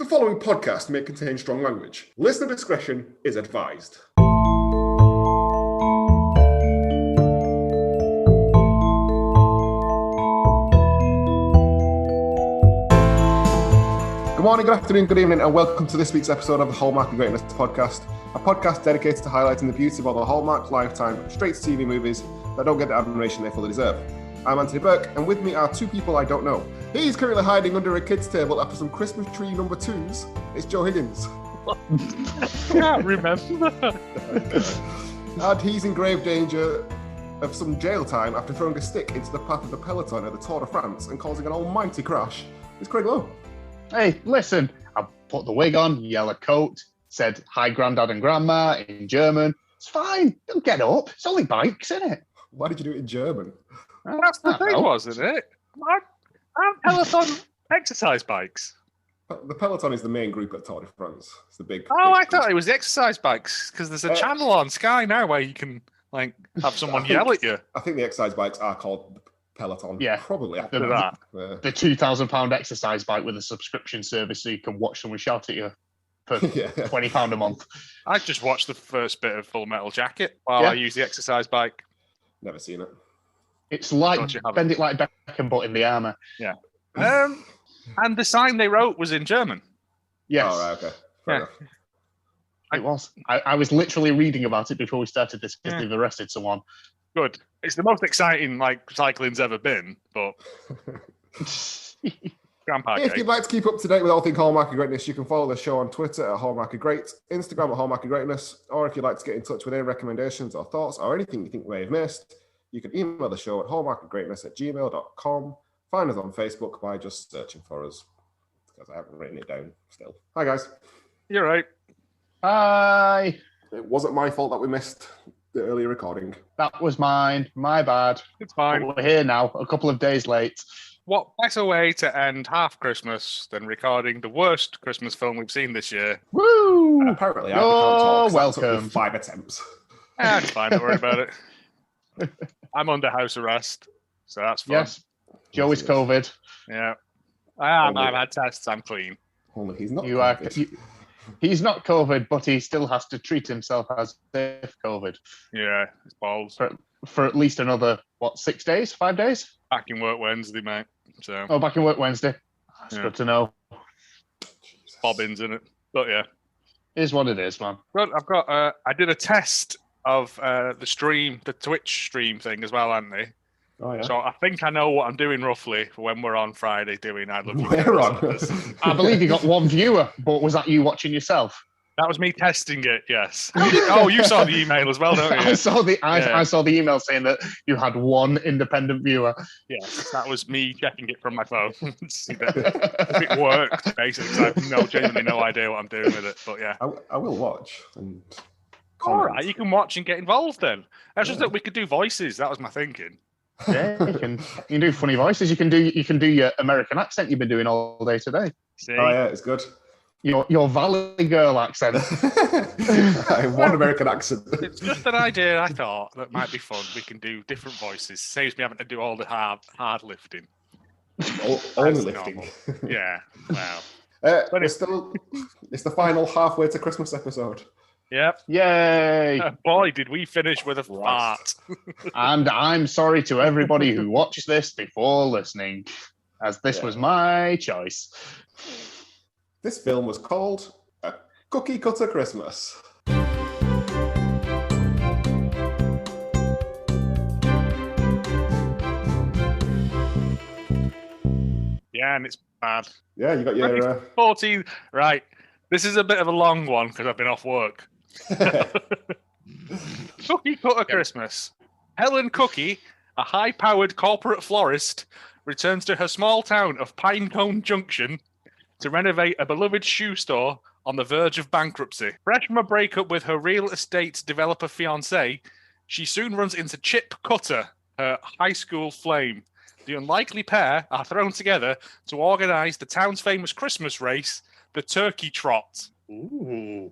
following podcast may contain strong language. Listener discretion is advised. Good morning, good afternoon, good evening, and welcome to this week's episode of the Hallmark of Greatness podcast, a podcast dedicated to highlighting the beauty of all the Hallmark Lifetime straight-to-TV movies that don't get the admiration they fully deserve. I'm Anthony Burke, and with me are two people I don't know. He's currently hiding under a kid's table after some Christmas tree number twos. It's Joe Higgins. I can't remember. And he's in grave danger of some jail time after throwing a stick into the path of the peloton at the Tour de France and causing an almighty crash. It's Craig Lowe. Hey, listen, I put the wig on, yellow coat, said hi grandad and grandma in German. It's fine, don't get up. It's only bikes, isn't it? Why did you do it in German? That's the thing, wasn't it? Aren't Peloton exercise bikes? The peloton is the main group at Tour de France. It's the big. Oh, I thought it was the exercise bikes because there's a channel on Sky now where you can have someone yell at you. I think the exercise bikes are called Peloton. Yeah, probably after that. The £2,000 exercise bike with a subscription service so you can watch someone shout at you for £20 a month. I just watched the first bit of Full Metal Jacket while I use the exercise bike. Never seen it. It's like Bend It Like Beckham, but in the armour. Yeah. And the sign they wrote was in German. Yes. Oh, right, okay. Fair enough. It was. I was literally reading about it before we started this because they've arrested someone. Good. It's the most exciting cycling's ever been, but Grandpa If you'd like to keep up to date with all things Hallmark of Greatness, you can follow the show on Twitter at Hallmark of Great, Instagram at Hallmark of Greatness, or if you'd like to get in touch with any recommendations or thoughts or anything you think we may have missed, you can email the show at hallmarkofgreatness@gmail.com. Find us on Facebook by just searching for us, because I haven't written it down still. Hi, guys. You're right. Hi. It wasn't my fault that we missed the earlier recording. That was mine. My bad. It's fine. But we're here now, a couple of days late. What better way to end half Christmas than recording the worst Christmas film we've seen this year? Woo! And apparently, I can't talk. Welcome. That took me 5 attempts. It's fine. Don't worry about it. I'm under house arrest, so that's fun. Yes. Joe is COVID. Yeah. I am. I've had tests. I'm clean. Only he's not. He's not COVID, but he still has to treat himself as if COVID. Yeah, it's balls. For at least another, 6 days? 5 days? Back in work Wednesday, mate. So. Oh, back in work Wednesday. That's good to know. Bobbins in it. But yeah. It is what it is, man. But I've got, I did a test of the Twitch stream thing as well, Anthony. Oh, yeah. So I think I know what I'm doing roughly for when we're on Friday doing I Love You. We're on. I believe you got one viewer, but was that you watching yourself? That was me testing it, yes. You saw the email as well, don't you? I saw the email saying that you had one independent viewer. Yes, that was me checking it from my phone. See if it worked, basically, because I have genuinely no idea what I'm doing with it. But yeah. I will watch. And all right, you can watch and get involved then. That's just that we could do voices. That was my thinking. Yeah, you can do funny voices. You can do your American accent you've been doing all day today. See? Oh yeah, it's good. Your Valley Girl accent. I have one American accent. It's just an idea I thought that might be fun. We can do different voices. Saves me having to do all the hard lifting. Only lifting. Yeah. Wow. It's the final halfway to Christmas episode. Yep. Yay! Boy, did we finish with a fart. And I'm sorry to everybody who watched this before listening, as this was my choice. This film was called A Cookie Cutter Christmas. Yeah, and it's bad. Yeah, you got your... 14. Right. This is a bit of a long one because I've been off work. Cookie Cutter Christmas. Helen Cookie, a high-powered corporate florist, returns to her small town of Pinecone Junction to renovate a beloved shoe store on the verge of bankruptcy. Fresh from a breakup with her real estate developer fiancé, she soon runs into Chip Cutter, her high school flame. The unlikely pair are thrown together to organise the town's famous Christmas race, the Turkey Trot. Ooh.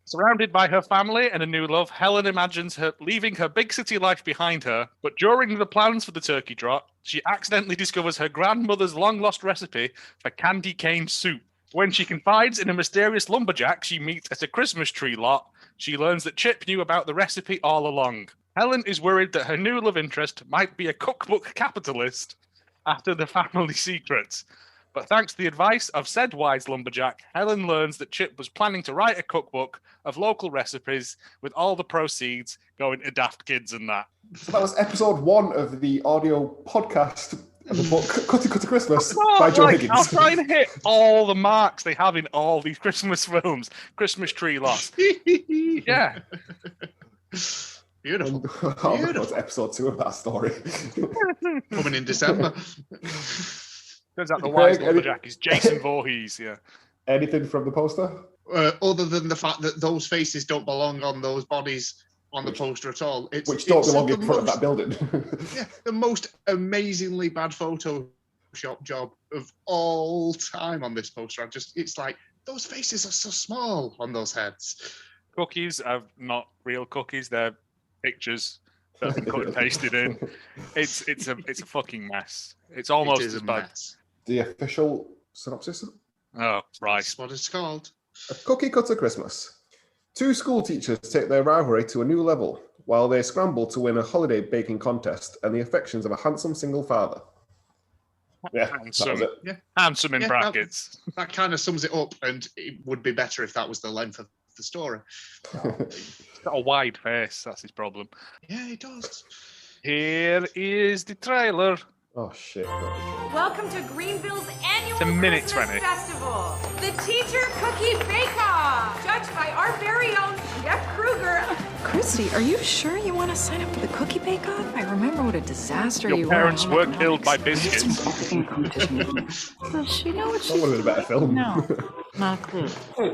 Surrounded by her family and a new love, Helen imagines her leaving her big city life behind her, but during the plans for the turkey trot, she accidentally discovers her grandmother's long-lost recipe for candy cane soup. When she confides in a mysterious lumberjack she meets at a Christmas tree lot, she learns that Chip knew about the recipe all along. Helen is worried that her new love interest might be a cookbook capitalist after the family secrets. But thanks to the advice of said wise lumberjack, Helen learns that Chip was planning to write a cookbook of local recipes with all the proceeds going to daft kids and that. So that was episode 1 of the audio podcast of the book Cutty Cutty Christmas by Joe Higgins. I'll try and hit all the marks they have in all these Christmas films. Christmas tree loss. Yeah. Beautiful. That's episode 2 of that story. Coming in December. Turns out the wise lumberjack is Jason Voorhees, yeah. Anything from the poster? Other than the fact that those faces don't belong on those bodies on the poster at all. Which don't belong in front of that building. Yeah, the most amazingly bad Photoshop job of all time on this poster. It's like, those faces are so small on those heads. Cookies are not real cookies, they're pictures that have been cut and pasted in. It's a fucking mess. It's almost as bad. Mess. The official synopsis? Oh, right. That's what it's called. A Cookie Cutter Christmas. 2 school teachers take their rivalry to a new level while they scramble to win a holiday baking contest and the affections of a handsome single father. Yeah, Handsome. that was it. Handsome in brackets. That kind of sums it up, and it would be better if that was the length of the story. He's got a wide face, that's his problem. Yeah, it does. Here is the trailer. Oh, shit. Welcome to Greenville's annual It's a minute Christmas 20. Festival. The Teacher Cookie Bake-Off, judged by our very own Jeff Kruger. Christy, are you sure you want to sign up for the cookie bake-off? I remember what a disaster Your you parents were. were killed by biscuits. Does she know what That she's would have been a better film. No, not a clue.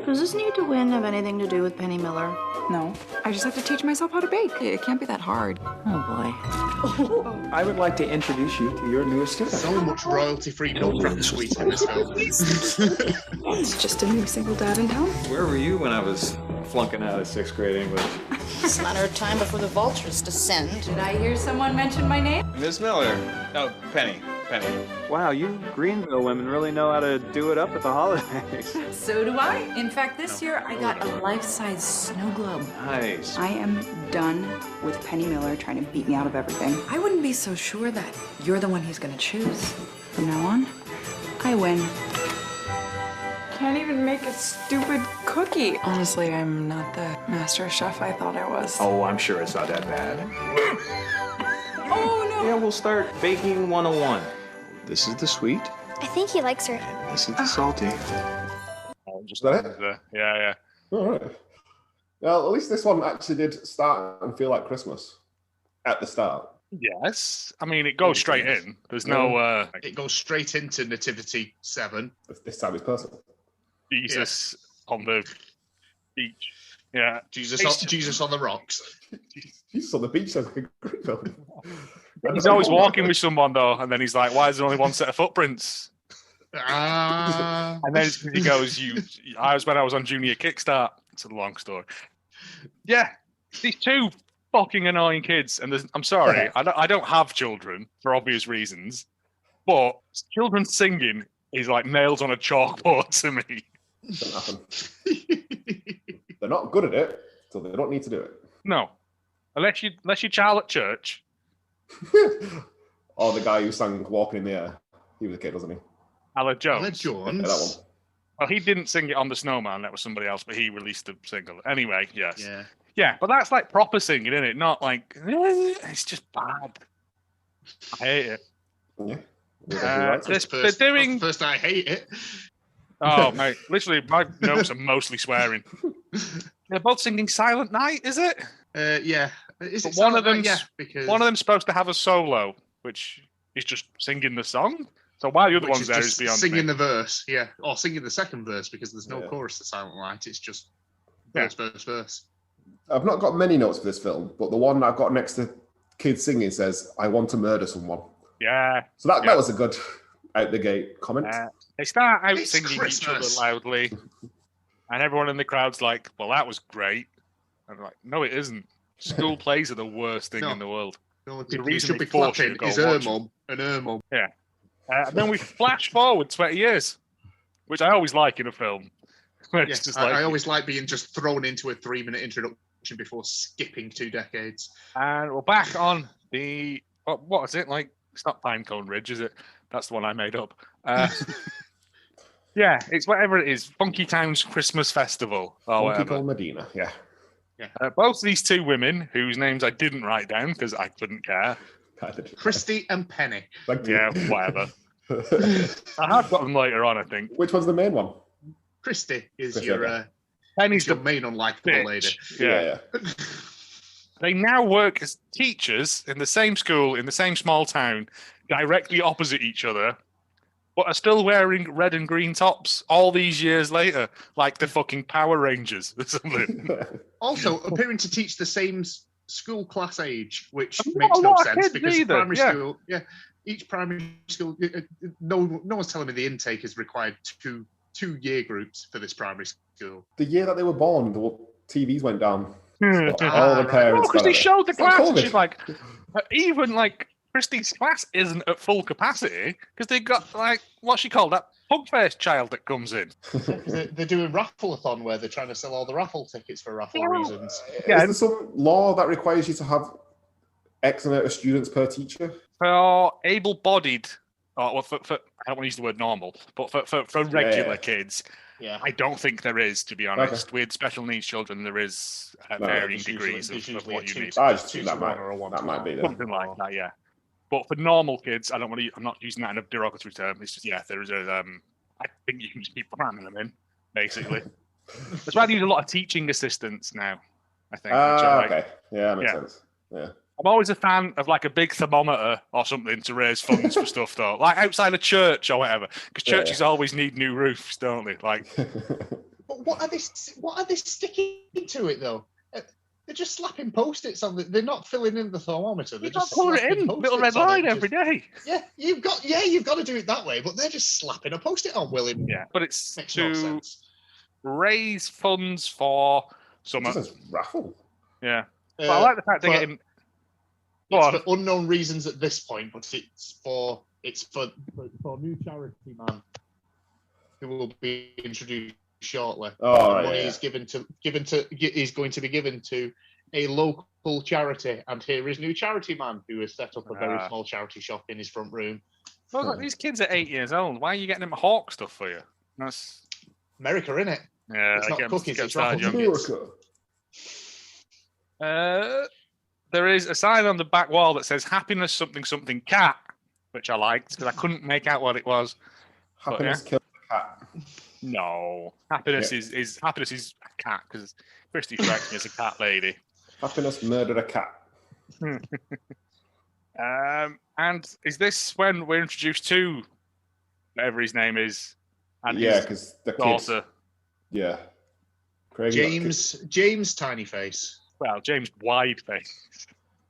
Does this need to win have anything to do with Penny Miller? No, I just have to teach myself how to bake. It can't be that hard. Oh I would like to introduce you to your newest student. So much royalty-free milk sweet in this film. It's just a new single dad in town. Where were you when I was flunking out of 6th grade English? It's a matter of time before the vultures descend. Did I hear someone mention my name? Miss Miller. No, Penny. Wow, you Greenville women really know how to do it up at the holidays. So do I. In fact, this year I got a life-size snow globe. Nice. I am done with Penny Miller trying to beat me out of everything. I wouldn't be so sure that you're the one he's gonna choose. From now on, I win. Can't even make a stupid cookie. Honestly, I'm not the master chef I thought I was. Oh, I'm sure it's not that bad. Oh no! Yeah, we'll start baking 101. This is the sweet. I think he likes her. This is the salty. Is that it? Yeah. All right. Well, at least this one actually did start and feel like Christmas at the start. Yes. I mean, it goes straight in. There's no It goes straight into Nativity 7. This time it's personal. Jesus on the beach. Yeah. Jesus on the rocks. Jesus on the beach sounds like a great film. He's always walking with someone, though, and then he's like, why is there only one set of footprints? And then he goes, I was when I was on Junior Kickstart. It's a long story. Yeah. These 2 fucking annoying kids. And I'm sorry, I don't have children for obvious reasons, but children singing is like nails on a chalkboard to me. Doesn't happen. They're not good at it, so they don't need to do it. No. Unless you child at church. Or the guy who sang Walking in the Air. He was a kid, wasn't he? Alan Jones. Yeah, that one. Well, he didn't sing it on The Snowman. That was somebody else, but he released the single. Anyway, yes. Yeah. Yeah, but that's like proper singing, isn't it? Not like, it's just bad. I hate it. Yeah. They're doing... First I hate it. Oh, mate. Literally, my notes are mostly swearing. They're both singing Silent Night, is it? Yeah. Is it one of them? Yeah, because one of them's supposed to have a solo, which is just singing the song. So why the other one's there is beyond singing me. the verse, yeah, or singing the second verse because there's no chorus to Silent Night. It's just verse. I've not got many notes for this film, but the one I've got next to kids singing says, "I want to murder someone." Yeah. So that was a good out the gate comment. They start out It's singing each other Christmas. loudly, and everyone in the crowd's like, "Well, that was great." And I'm like, "No, it isn't. School plays are the worst thing in the world." The only The people who reason should they be force you clapping to go is her watch mum and her mum. Yeah. And then we flash forward 20 years. which I always like in a film. It's Yes, just I always like being just thrown into a 3-minute introduction before skipping 2 decades. And we're back on the what is it like? It's not Pinecone Ridge, is it? That's the one I made up. Yeah, it's whatever it is. Funky Town's Christmas Festival or Funky whatever. called Medina. Yeah. Both these two women, whose names I didn't write down because I couldn't care. Christy and Penny. Yeah, whatever. I have got them later on, I think. Which one's the main one? Christy is Christy, your Penny's your the main unlikable lady. Yeah. They now work as teachers in the same school, in the same small town, directly opposite each other, but are still wearing red and green tops all these years later, like the fucking Power Rangers or something. Also, appearing to teach the same school class age, which makes no sense because primary school, each primary school, no one's telling me the intake is required two year groups for this primary school. The year that they were born, the TVs went down. All the parents. Because they showed the class, and COVID. she's like, even like Christy's class isn't at full capacity because they got like what's she called, that pug-faced child that comes in. They're doing raffle-a-thon where they're trying to sell all the raffle tickets for raffle reasons. Yeah, is there some law that requires you to have X amount of students per teacher? For able-bodied, for I don't want to use the word normal, but for regular kids, I don't think there is, to be honest. With special needs children, there is varying degrees of what you need. I just think that might be something like that, yeah. But for normal kids, I'm not using that in a derogatory term. It's just, there is I think you can just keep cramming them in, basically. That's why they use a lot of teaching assistants now, I think. Okay. Yeah, that makes sense. Yeah. I'm always a fan of like a big thermometer or something to raise funds for stuff, though. Like outside a church or whatever. Because churches always need new roofs, don't they? Like, but what are they sticking to it, though? They're just slapping post-its on. They're not filling in the thermometer. They're just put it in little red line every day. Yeah, you've got to do it that way. But they're just slapping a post-it on, William. Yeah, but it's makes to no sense. Raise funds for some raffle. Yeah, but I like the fact they're getting. It's for unknown reasons at this point, but it's for new charity man who will be introduced shortly. Money is going to be given to a local charity, and here is new charity man who has set up a very small charity shop in his front room. Well, look, these kids are 8 years old. Why are you getting them Hawk stuff for you? That's America, innit? Yeah, it's not cookies, it's raffles. There is a sign on the back wall that says "Happiness something something cat," which I liked because I couldn't make out what it was. Happiness kills the cat. No, happiness is happiness is a cat because Christy strikes me as a cat lady. Happiness murdered a cat. And is this when we're introduced to whatever his name is? And because the daughter. Kids. Yeah. Craig James Tiny Face. Well, James Wide Face.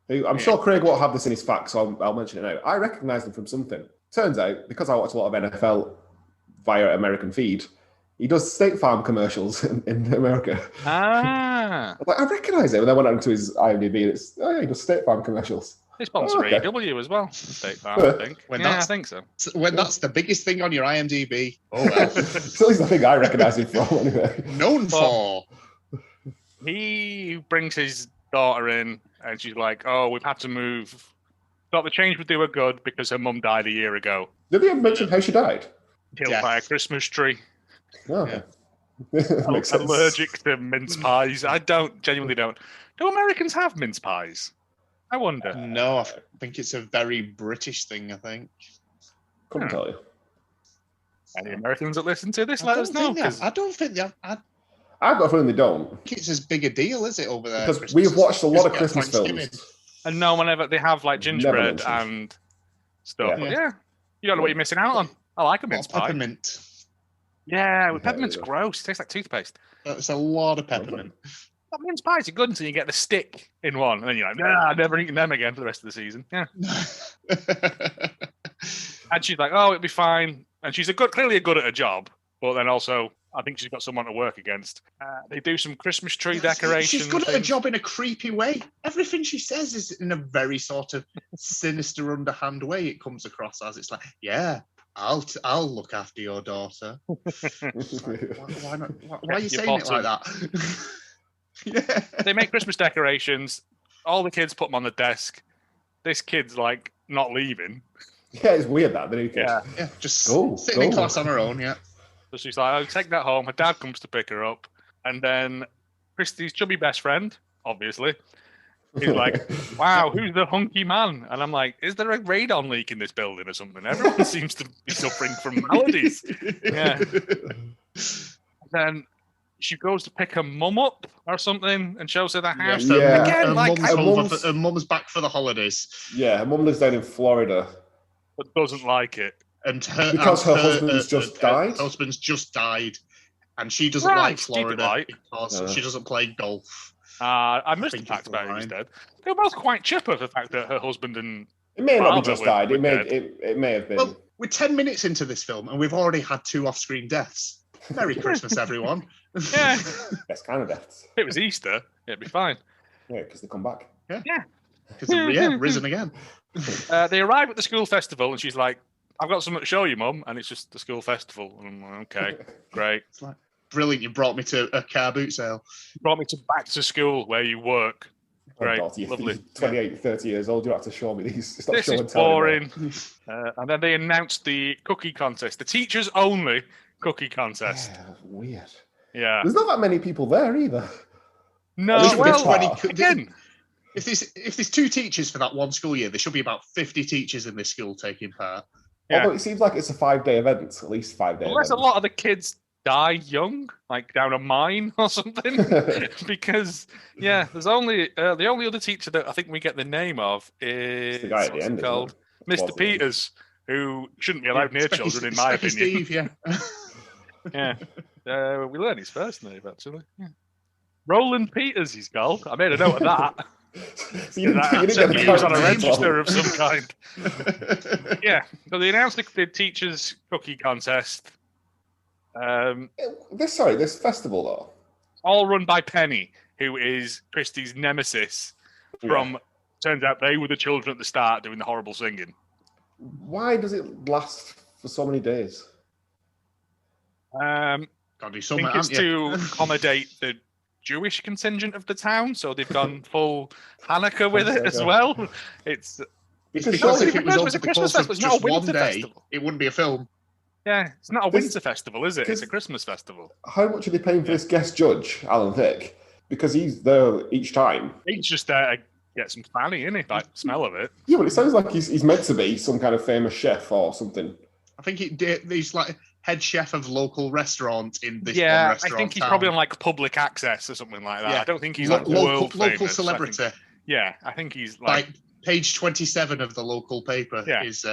I'm sure Craig won't have this in his facts, so I'll mention it now. I recognise him from something. Turns out, because I watch a lot of NFL via American feed, he does State Farm commercials in America. I recognise him. And then I went onto his IMDb and he does State Farm commercials. They sponsor AEW as well, State Farm, I think. I think so. When that's the biggest thing on your IMDb. Oh, well. So it's the thing I recognise him from, anyway. Known for. He brings his daughter in, and she's like, "Oh, we've had to move. Thought the change would do her good because her mum died a year ago." Did they ever mention how she died? Killed by a Christmas tree. Oh, I'm allergic to mince pies. I genuinely don't. Do Americans have mince pies? I wonder. No, I think it's a very British thing, I think. Couldn't tell you. Any Americans that listen to this, let us know. I don't think they have. I've got a feeling they don't. I think it's as big a deal, is it, over there? Because we've watched a lot of Christmas films. And no one ever, they have like gingerbread and stuff. Yeah. You don't know what you're missing out on. I like a mince pie. Peppermint. Yeah, peppermint's gross. It tastes like toothpaste. That's a lot of peppermint. But mince pies are good until you get the stick in one. And then you're like, nah, I'm never eating them again for the rest of the season. Yeah. And she's like, oh, it'll be fine. And she's clearly good at her job. But then also, I think she's got someone to work against. They do some Christmas tree decorations. She's good at her job in a creepy way. Everything she says is in a very sort of sinister, underhand way it comes across as. It's like, yeah, I'll look after your daughter. Why not? Why are you saying it like that? Yeah. They make Christmas decorations. All the kids put them on the desk. This kid's like not leaving. Yeah, it's weird that. Yeah, just sitting in class on her own. Yeah. So she's like, "I'll take that home." Her dad comes to pick her up, and then Christy's chubby best friend, obviously, he's like, "Wow, who's the hunky man?" And I'm like, "Is there a radon leak in this building or something?" Everyone seems to be suffering from maladies. Yeah. Then she goes to pick her mum up or something and shows her the house. Yeah. Again, her mum's back for the holidays. Yeah, her mum lives down in Florida, but doesn't like it. And her husband's just died. Her husband's just died, and she doesn't like Florida because she doesn't play golf. I missed the fact about he's dead. They were both quite chipper for the fact that her husband and it may not be just died. It may have been. Well, we're 10 minutes into this film, and we've already had 2 off-screen deaths. Merry Christmas, everyone. Yeah. Best kind of deaths. If it was Easter, it'd be fine. Yeah, because they come back. Yeah. Because they're risen again. They arrive at the school festival, and she's like, "I've got something to show you, Mum," and it's just the school festival. And I'm like, "Okay, great." It's like, brilliant, you brought me to a car boot sale. You brought me back to school where you work. Great, lovely. 28, 30 years old, you have to show me these. This is boring. And then they announced the cookie contest, the teachers only cookie contest. Yeah, weird. Yeah. There's not that many people there either. No, again. If there's 2 teachers for that one school year, there should be about 50 teachers in this school taking part. Yeah. Although it seems like it's a 5-day event, at least 5-day Unless a lot of the kids die young, like down a mine or something. Because, there's only the only other teacher that I think we get the name of is the guy at the end, called Mr. Peters, who shouldn't be allowed near children, in my opinion. Steve, yeah. We learn his first name, actually. Yeah. Roland Peters, he's called. I made a note of that. He was on a register of some kind. Yeah. So they announced the teachers' cookie contest. This festival, though. All run by Penny, who is Christie's nemesis from... Turns out they were the children at the start doing the horrible singing. Why does it last for so many days? I think it's to accommodate the Jewish contingent of the town, so they've gone full Hanukkah with it as well. It's because if it was over a Christmas festival, it's not a winter festival. It wouldn't be a film. Yeah, it's not a winter festival, is it? It's a Christmas festival. How much are they paying for this guest judge, Alan Thicke? Because he's there each time. He's just there to get some fanny, isn't he? Like smell of it. Yeah, but it sounds like he's meant to be some kind of famous chef or something. I think he's like head chef of local restaurant in this one restaurant. I think he's probably on like public access or something like that. Yeah. I don't think he's like local famous. Celebrity. I think he's like page 27 of the local paper is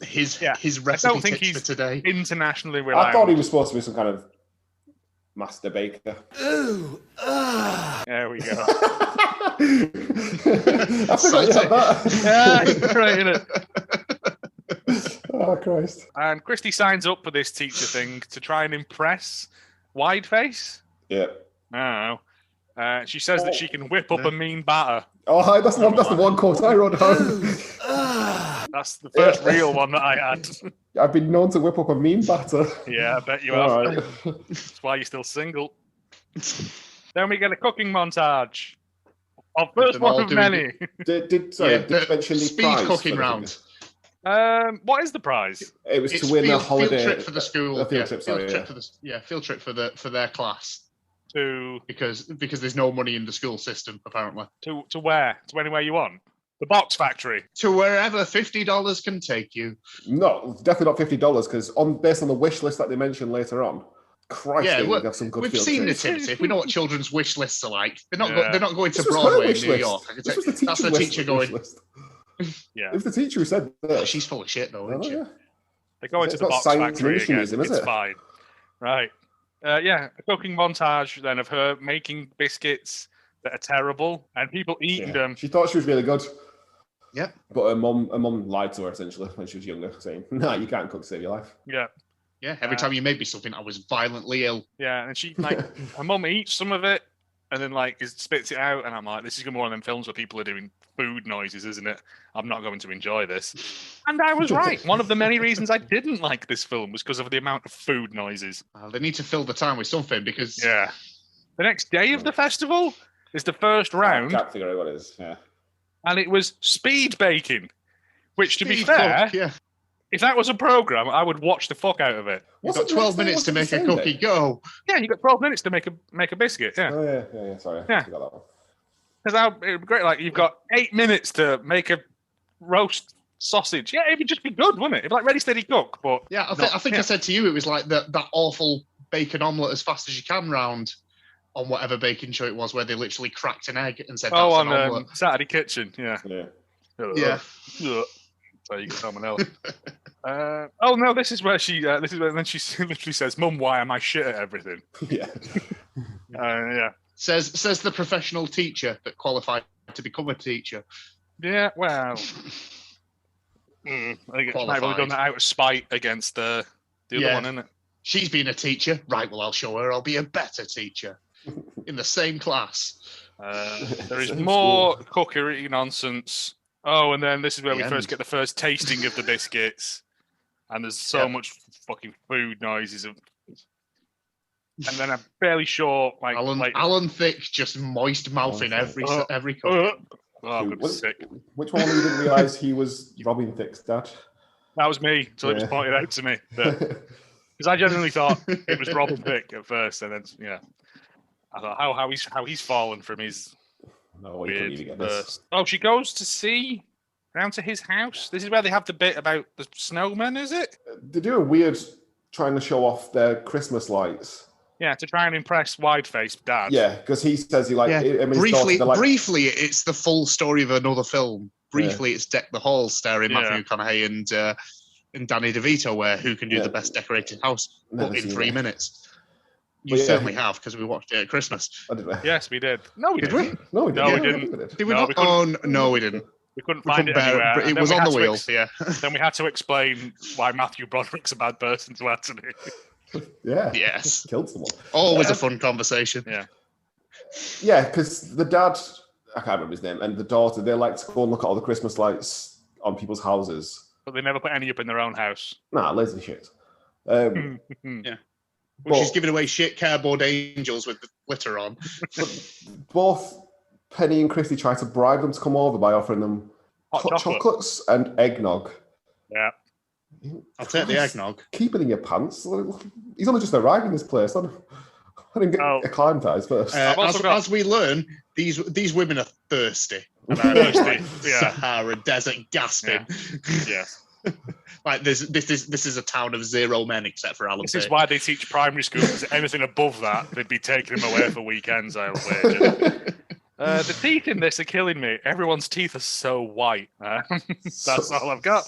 his recipe tips for today. Internationally renowned. I thought he was supposed to be some kind of master baker. Ooh, there we go. I forgot you had that. Yeah, right in it. Oh, Christ. And Christy signs up for this teacher thing to try and impress Wideface. Yeah. I don't know. She says that she can whip up a mean batter. Oh, that's the one quote I wrote down. That's the first real one that I had. I've been known to whip up a mean batter. Yeah, I bet you have. Right. That's why you're still single. Then we get a cooking montage. First one of many. Did you mention the speed cooking round? What is the prize? It was to win a holiday field trip for the school. Field trip for their class. Because there's no money in the school system apparently. To where? To anywhere you want. The box factory. To wherever $50 can take you. No, definitely not $50 because based on the wish list that they mentioned later on. Christ, we have some good we've field seen trips. the tips. We know what children's wish lists are like. They're not going to Broadway in New York. That's the teacher going. Yeah, it's the teacher who said that. She's full of shit though, isn't she? They go into the box factory again. It's fine. Right. A cooking montage then of her making biscuits that are terrible and people eating them. She thought she was really good. Yep. But her mum lied to her essentially when she was younger, saying, "No, you can't cook to save your life." Yeah. Yeah, every time you made me something, I was violently ill. Yeah, and she her mum eats some of it, and then like it spits it out, and I'm like, this is gonna be one of them films where people are doing food noises, isn't it? I'm not going to enjoy this. And I was right. One of the many reasons I didn't like this film was because of the amount of food noises. They need to fill the time with something because the next day of the festival is the first round. I can't figure out what it is. Yeah. And it was speed baking, which to be fair, if that was a program, I would watch the fuck out of it. You've got 12 minutes to make a cookie. Go. Yeah, you got 12 minutes to make a biscuit. Yeah. Oh yeah. Sorry. Yeah. I got that one. Because it would be great. Like you've got 8 minutes to make a roast sausage. Yeah, it would just be good, wouldn't it? It'd be like ready, steady, cook. But yeah, I think I said to you, it was like that awful bacon omelette as fast as you can round on whatever baking show it was, where they literally cracked an egg and said, "That's an omelette." Saturday Kitchen. Yeah. So you get someone else. Oh no, this is where she. This is where then she literally says, "Mum, why am I shit at everything?" Yeah. Yeah. Says the professional teacher that qualified to become a teacher. Yeah, well, I think it's probably done that out of spite against the other one, isn't it? She's been a teacher, right? Well, I'll show her. I'll be a better teacher in the same class. There is more cookery nonsense. Oh, and then this is where we first get the first tasting of the biscuits, and there's so much fucking food noises of. And then I'm fairly sure, like Alan Thicke just moist mouthing every cookie. Oh, I'm gonna be sick. Which one you didn't realise he was Robin Thicke's dad? That was me. So it just pointed out to me because I genuinely thought it was Robin Thicke at first, and then I thought how he's fallen from his weird burst. Oh, she goes to see round to his house. This is where they have the bit about the snowman, is it? They do a weird trying to show off their Christmas lights. Yeah, to try and impress wide-faced dad. Yeah, because he says he like briefly, it's the full story of another film. Briefly, it's Deck the Halls, starring Matthew McConaughey and Danny DeVito, where who can do the best decorated house, but in 3 minutes. You certainly have, because we watched it at Christmas. Oh, did we? Yes, we did. No, we didn't. No, we didn't. Did we not? Oh, no, we didn't. We couldn't find it anywhere. It was on the wheel. Then we had to explain why Matthew Broderick's a bad person to Anthony. Yeah. Yes. Killed someone. Always a fun conversation. Yeah. Yeah, because the dad, I can't remember his name, and the daughter, they like to go and look at all the Christmas lights on people's houses. But they never put any up in their own house. Nah, lazy shit. Yeah. Well, she's giving away shit cardboard angels with the glitter on. Both Penny and Christy try to bribe them to come over by offering them hot chocolates and eggnog. Yeah. I'll take the eggnog. Keep it in your pants. He's only just arrived in this place. I didn't get acclimatized first. As we learn, these women are thirsty. Thirsty. Sahara Desert gasping. Yeah. Like this is a town of 0 men except for Alan. This is why they teach primary school, because anything above that, they'd be taking them away for weekends, I'll wager. The teeth in this are killing me. Everyone's teeth are so white. That's all I've got.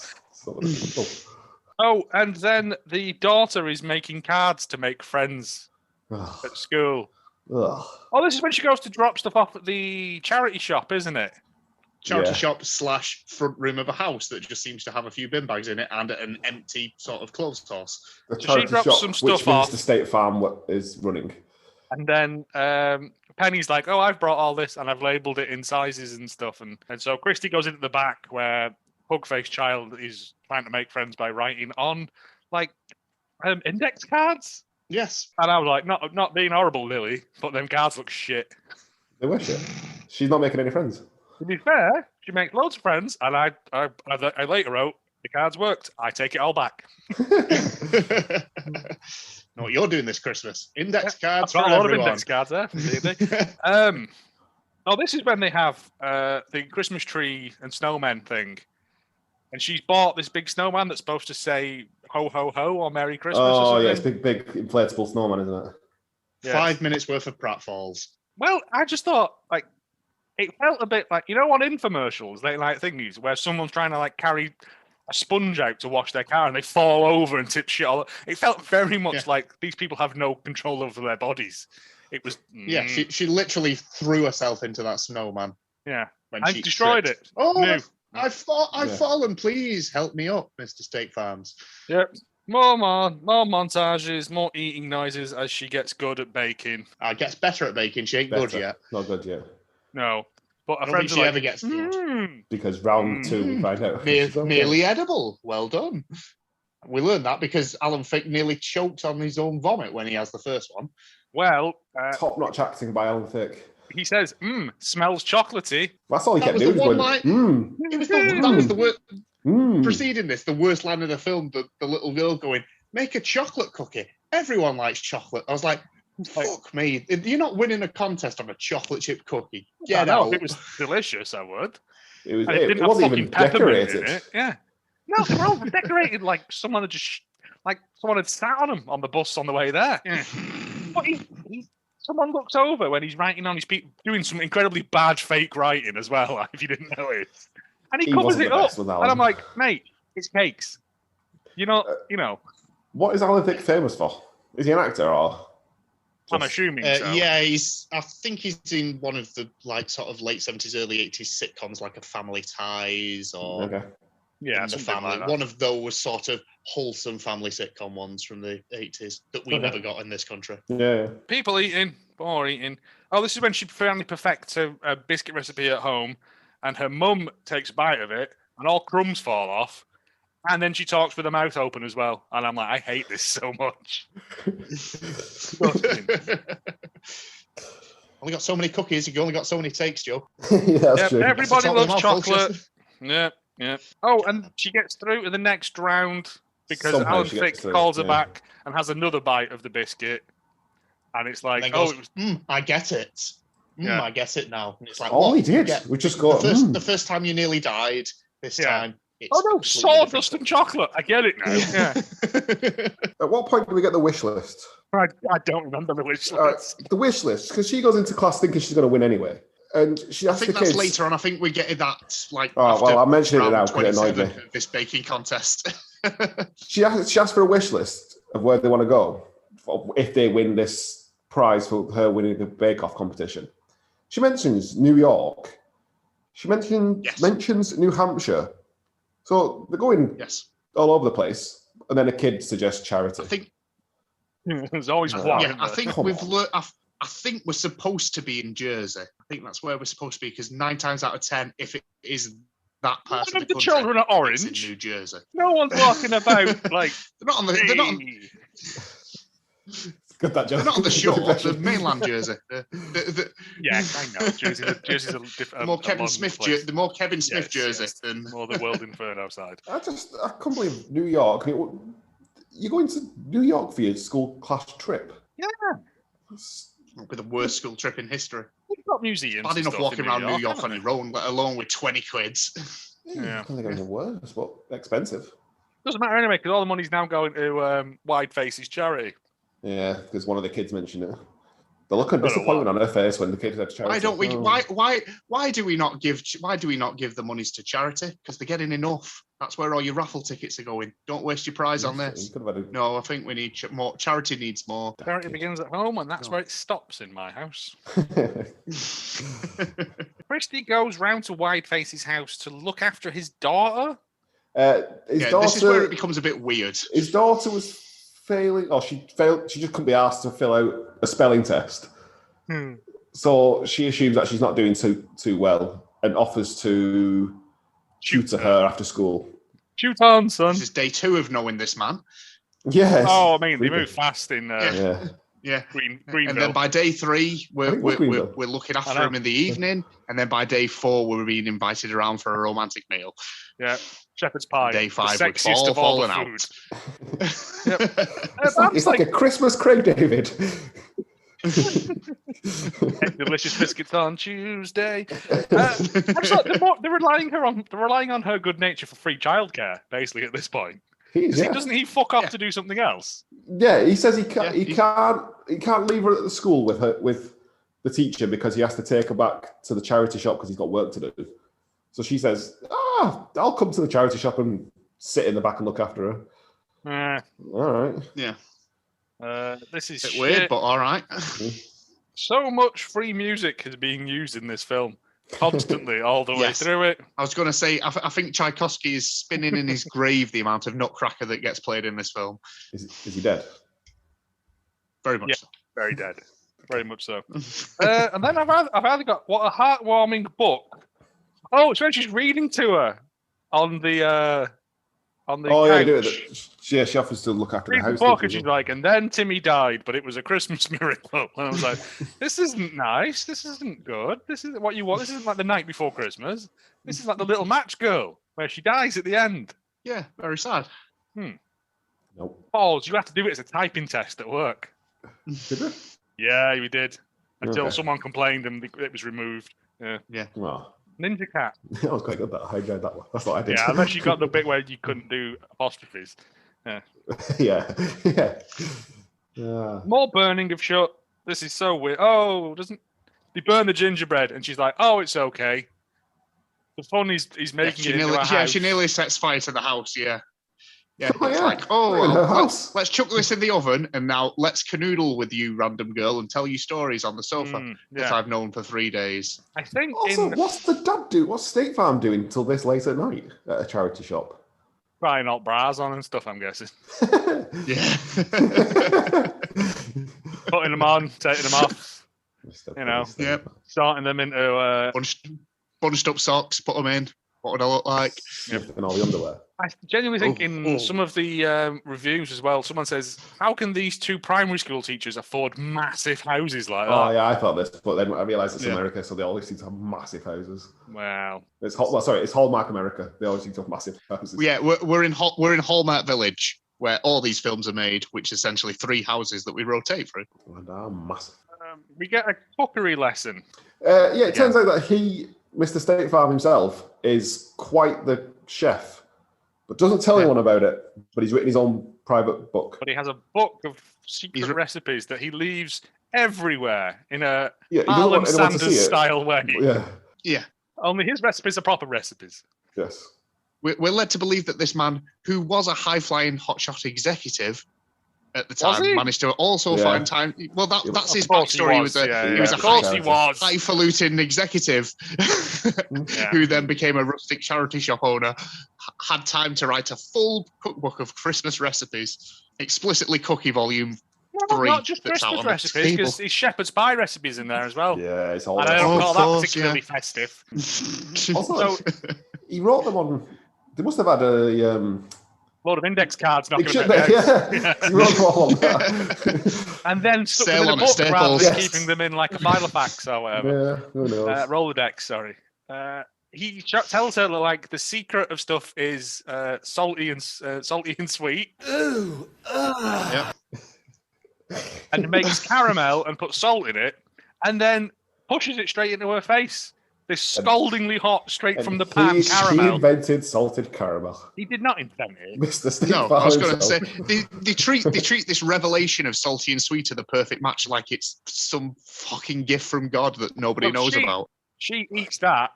Oh, and then the daughter is making cards to make friends at school. Ugh. Oh, this is when she goes to drop stuff off at the charity shop, isn't it? Charity shop / front room of a house that just seems to have a few bin bags in it and an empty sort of clothes horse. The charity shop, some stuff which means the State Farm is running. And then Penny's like, "Oh, I've brought all this and I've labelled it in sizes and stuff." And so Christy goes into the back where Pug-faced child is trying to make friends by writing on like index cards. Yes. And I was like, not being horrible, Lily, but them cards look shit. They were shit. She's not making any friends. To be fair, she makes loads of friends, and I later wrote, the cards worked. I take it all back. Know what you're doing this Christmas? Index cards. I've got for a lot everyone. of index cards there. This is when they have the Christmas tree and snowman thing. And she's bought this big snowman that's supposed to say ho, ho, ho, or Merry Christmas or something. Oh, yeah, it's big inflatable snowman, isn't it? Yeah. 5 minutes worth of pratfalls. Well, I just thought, like, it felt a bit like, you know, on infomercials, they like thingies where someone's trying to, like, carry a sponge out to wash their car and they fall over and tip shit all. It felt very much like these people have no control over their bodies. It was... Yeah, she literally threw herself into that snowman. Yeah. When I destroyed it. Oh, I've fallen. Please help me up, Mr. Steak Farms. Yep. More montages, more eating noises as she gets good at baking. Gets better at baking. She ain't good yet. Not good yet. No. But I don't think she ever gets good. Because round 2, we find out. Nearly edible. Well done. We learned that because Alan Thicke nearly choked on his own vomit when he has the first one. Well, top-notch acting by Alan Thicke. He says, smells chocolatey. That's all he kept doing. That was the word. Preceding this, the worst line of the film, the little girl going, make a chocolate cookie. Everyone likes chocolate. I was like, fuck me. You're not winning a contest on a chocolate chip cookie. Get out. If it was delicious, I would. It wasn't even decorated. In it. Yeah. No, they're all decorated like someone had sat on them on the bus on the way there. Yeah. But someone looks over when he's writing on his doing some incredibly bad fake writing as well, if you didn't notice. And he covers it up. And I'm like, mate, it's cakes. You know. What is Alan Thicke famous for? Is he an actor or? I'm assuming so. Yeah, I think he's in one of the sort of late 70s, early 80s sitcoms like a Family Ties or The Family. Like one of those sort of wholesome family sitcom ones from the 80s that we never got in this country. Yeah. People eating, more eating. Oh, this is when she finally perfects a biscuit recipe at home, and her mum takes a bite of it, and all crumbs fall off. And then she talks with her mouth open as well. And I'm like, I hate this so much. Only got so many cookies. You only got so many takes, Joe. That's true. Everybody loves chocolate. Yeah. Oh, and she gets through to the next round because Somehow Alan Thicke calls her back and has another bite of the biscuit. And it's like, I get it. I get it now. And it's like, all he did. We just got the first time you nearly died. This time. Sawdust and chocolate. I get it now. Yeah. At what point do we get the wish list? I don't remember the wish list. The wish list, because she goes into class thinking she's going to win anyway. And she asks I think the that's kids, later on. I think we get that I'm mentioning it now because it annoyed me. This baking contest. She asked for a wish list of where they want to go if they win this prize for her winning the bake-off competition. She mentions New York. She mentions New Hampshire. So they're going all over the place. And then a kid suggests charity. I think there's always one. Yeah, I think I think we're supposed to be in Jersey. I think that's where we're supposed to be because 9 times out of 10, if it is that part of the country, children are orange. It's in New Jersey. No one's walking about like they're not on the. They're not on, Good that joke. They're not on the shore, the mainland Jersey. Yeah, I know. Jersey's a different. The more Kevin Smith jersey than more the World Inferno side. I can't believe New York. You're going to New York for your school class trip. Yeah. It'll be the worst school trip in history. We've got museums. Bad enough walking around New York on your own, let alone with 20 quids. Yeah. I think it's worse, but expensive. Doesn't matter anyway, because all the money's now going to Wide Faces charity. Yeah, because one of the kids mentioned it. The look of disappointment on her face when the kids had charity. Why don't we? Why do we not give the monies to charity? Because they're getting enough. That's where all your raffle tickets are going. Don't waste your prize on this. No, I think we need more. Charity needs more. Charity begins at home, and that's where it stops in my house. Christy goes round to Wide Face's house to look after his daughter. This is where it becomes a bit weird. His daughter was failing, or she failed. She just couldn't be asked to fill out a spelling test. So she assumes that she's not doing too well and offers to tutor her after school. Shoot on, son. This is day 2 of knowing this man. Yes. Oh, I mean, they move fast in Greenville. And then by day 3, we're looking after him in the evening, and then by day 4, we're being invited around for a romantic meal. Yeah, shepherd's pie. Day 5, we're falling out. It's like a Christmas Craig David. Delicious biscuits on Tuesday. They're relying on her good nature for free childcare, basically at this point. Doesn't he fuck off to do something else? Yeah, he says he can't leave her at the school with the teacher because he has to take her back to the charity shop because he's got work to do. So she says, I'll come to the charity shop and sit in the back and look after her. All right. Yeah. This is weird, but all right. So much free music is being used in this film. constantly all the way through it. I was going to say, I think Tchaikovsky is spinning in his grave the amount of Nutcracker that gets played in this film. Is he dead? Very much so. Very dead. Very much so. And then I've either got what a heartwarming book. Oh, it's when she's reading to her on the couch. She offers to look after the house. Book, and she's like, and then Timmy died, but it was a Christmas miracle. And I was like, this isn't nice. This isn't good. This isn't what you want. This isn't like the night before Christmas. This is like the Little Match Girl, where she dies at the end. Yeah, very sad. Nope. Balls, you have to do it as a typing test at work. Did we? Yeah, we did. Until someone complained and it was removed. Yeah. Well, Ninja Cat. I was quite good at that. I enjoyed that one. That's what I did. Yeah, unless you got the bit where you couldn't do apostrophes. Yeah. Yeah. More burning of shut. This is so weird. Oh, they burn the gingerbread? And she's like, oh, it's okay. The fun is he's making it into a house. She nearly sets fire to the house, yeah. Yeah, Well, let's chuck this in the oven, and now let's canoodle with you, random girl, and tell you stories on the sofa that I've known for 3 days. I think. Also, what's the dad do? What's State Farm doing until this late at night at a charity shop? Trying out bras on and stuff, I'm guessing. Yeah. Putting them on, taking them off. Starting them into bunched up socks, put them in. What would I look like? And all the underwear. I genuinely think in some of the reviews as well, someone says, how can these two primary school teachers afford massive houses like that? Oh, yeah, I thought this, but then I realised it's America, so they always seem to have massive houses. Wow. It's Hallmark America. They always seem to have massive houses. Yeah, we're in Hallmark Village, where all these films are made, which is essentially 3 houses that we rotate through. And are massive. We get a cookery lesson. It turns out that Mr. State Farm himself, is quite the chef, but doesn't tell anyone about it. But he's written his own private book. But he has a book of secret recipes that he leaves everywhere in a Alan Alan Sanders style way. Yeah. Only his recipes are proper recipes. Yes. We're led to believe that this man, who was a high-flying hotshot executive at the time, managed to also find time. Well, that's his backstory. He was a highfalutin executive who then became a rustic charity shop owner, had time to write a full cookbook of Christmas recipes, explicitly cookie volume 3. Not just Christmas recipes, because his shepherd's pie recipes in there as well. Yeah, it's all. And I don't call that particularly festive. Also, he wrote them on. They must have had a. Load of index cards knocking them out. And then stuck them in a book rather than keeping them in like a filofax or whatever. Yeah, who knows? Rolodex, sorry. He tells her like the secret of stuff is salty and sweet. Ooh. And makes caramel and puts salt in it, and then pushes it straight into her face. This scaldingly hot, straight from the pan caramel. He invented salted caramel. He did not invent it. Mr. Steve I was going to say they treat this revelation of salty and sweet to the perfect match like it's some fucking gift from God that nobody knows about. She eats that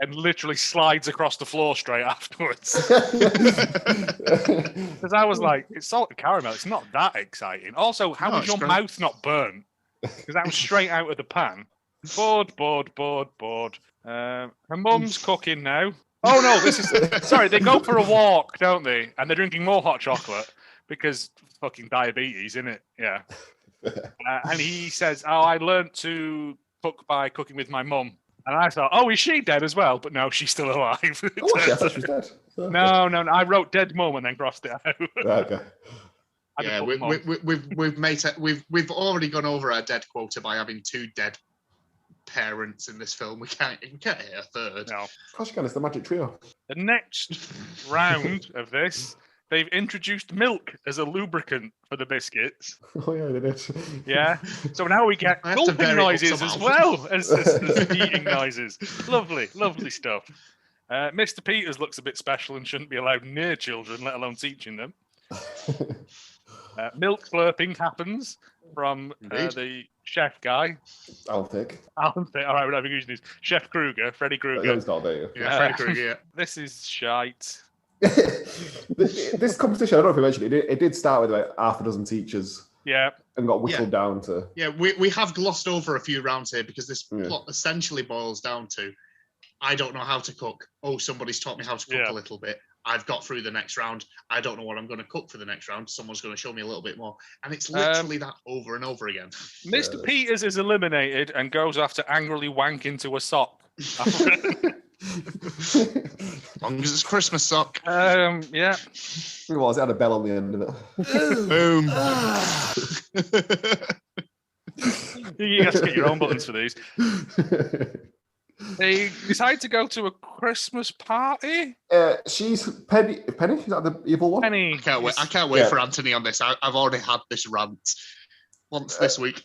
and literally slides across the floor straight afterwards. Because I was like, it's salted caramel. It's not that exciting. Also, how was your mouth not burnt? Because that was straight out of the pan. Bored. Her mum's cooking now. Oh no, this is sorry. They go for a walk, don't they? And they're drinking more hot chocolate because fucking diabetes, innit? Yeah. And he says, "Oh, I learned to cook by cooking with my mum." And I thought, "Oh, is she dead as well?" But no, she's still alive. I thought she was dead. No. I wrote dead mum and then crossed it out. Okay. Yeah, we've already gone over our dead quota by having 2 dead parents in this film. We can't hit a third. No. Of course you can. It's the magic trio. The next round of this, they've introduced milk as a lubricant for the biscuits. Oh yeah, they did. Yeah. So now we get gulping noises as well as eating noises. Lovely stuff. Mr. Peters looks a bit special and shouldn't be allowed near children, let alone teaching them. Milk slurping happens from the chef guy. Alan Thicke. All right, we're not using this. Chef Kruger, Freddy Krueger. He's not there. Yeah, Freddy Krueger, yeah. This is shite. This competition, I don't know if we mentioned it, it did start with about half a dozen teachers Yeah. And got whittled down to... Yeah, we have glossed over a few rounds here because this plot essentially boils down to, I don't know how to cook. Oh, somebody's taught me how to cook a little bit. I've got through the next round. I don't know what I'm going to cook for the next round. Someone's going to show me a little bit more. And it's literally that over and over again. Mr. Peters is eliminated and goes off to angrily wank into a sock. As long as it's Christmas sock. Yeah. It was. It had a bell on the end of it. You have to get your own buttons for these. They decide to go to a Christmas party. She's Penny. Penny, is that the evil one? Penny. I can't wait for Anthony on this. I've already had this rant once this week.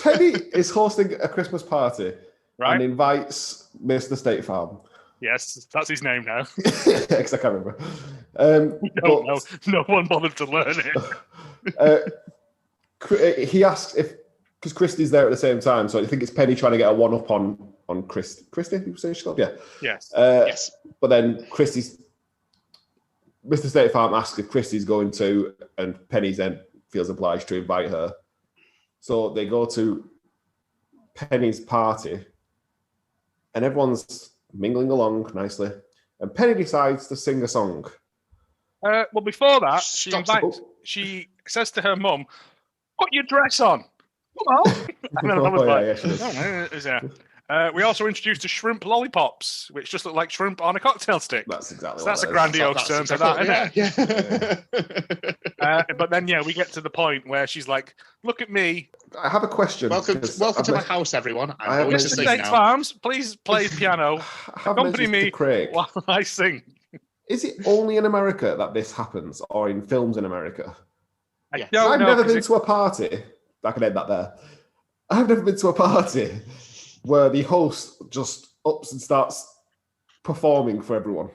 Penny is hosting a Christmas party and invites Mr. State Farm. Yes, that's his name now. Because I can't remember. No one bothered to learn it. He asks if, because Christy's there at the same time, so I think it's Penny trying to get a one-up on Christy. Christy, you say she's called? Yeah. Yes. Yes. But then Mr. State Farm asks if Christy's going to, and Penny then feels obliged to invite her. So they go to Penny's party, and everyone's mingling along nicely. And Penny decides to sing a song. Well, before that, she says to her mum, "Put your dress on." Come on. And then I was we also introduced the shrimp lollipops, which just look like shrimp on a cocktail stick. That's exactly. So that's a grandiose term for that, isn't it? But then, we get to the point where she's like, "Look at me." I have a question. Welcome to my house, everyone. Mr. State Farms, please play piano. Accompany me while I sing. Is it only in America that this happens, or in films in America? I've never been to a party. I can end that there. I've never been to a party where the host just ups and starts performing for everyone.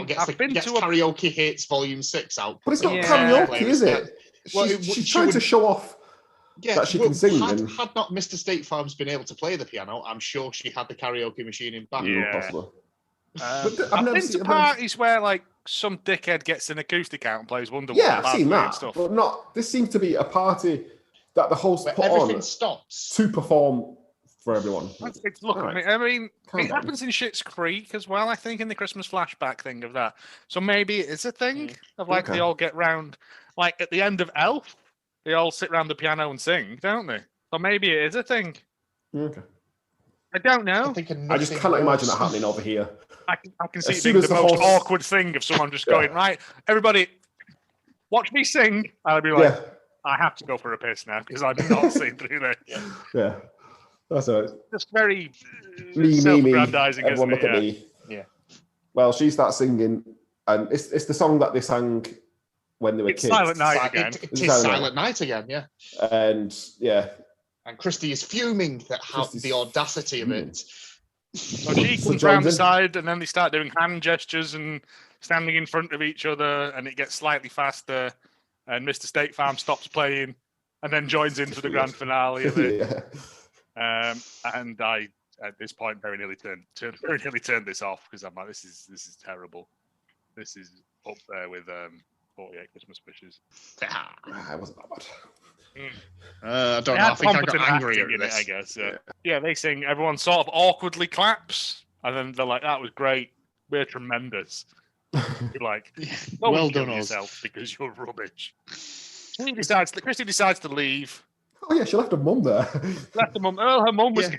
Gets Karaoke Hits Volume 6 out. But it's not karaoke, is it? She's trying to show off that she can sing. Had not Mr. State Farms been able to play the piano, I'm sure she had the karaoke machine in back. Yeah. Possible. I've been to parties where some dickhead gets an acoustic out and plays Wonderwall. Yeah, I've seen that. Stuff. But not. This seems to be a party that the host put on stops to perform for everyone. I mean, it happens in Schitt's Creek as well, I think, in the Christmas flashback thing of that. So maybe it is a thing of they all get round, at the end of Elf, they all sit round the piano and sing, don't they? So maybe it is a thing. Okay. I don't know. I just cannot imagine that happening over here. I can see it being the most awkward thing of someone just going, right, everybody, watch me sing. I'd be like, I have to go for a piss now because I'm not seeing through this. Yeah. That's all right. Just very self-aggrandizing, isn't look it? at me. Yeah. Well, she starts singing, and it's the song that they sang when they were kids. Silent Night again. It is Silent Night again, yeah. And and Christy is fuming that the audacity of it. So she comes round the side, and then they start doing hand gestures and standing in front of each other, and it gets slightly faster. And Mr. State Farm stops playing, and then joins in for the grand finale of it. And I, at this point, very nearly turned this off because I'm like, this is terrible. This is up there with 48 Christmas Wishes. It wasn't that bad. I don't know. I think I got angry at this. I guess. Yeah, they sing. Everyone sort of awkwardly claps, and then they're like, "That was great. We're tremendous." You're like, well done, yourself because you're rubbish. Christy decides to leave. Oh yeah, she left her mum there. Left her mum. Oh, her mum was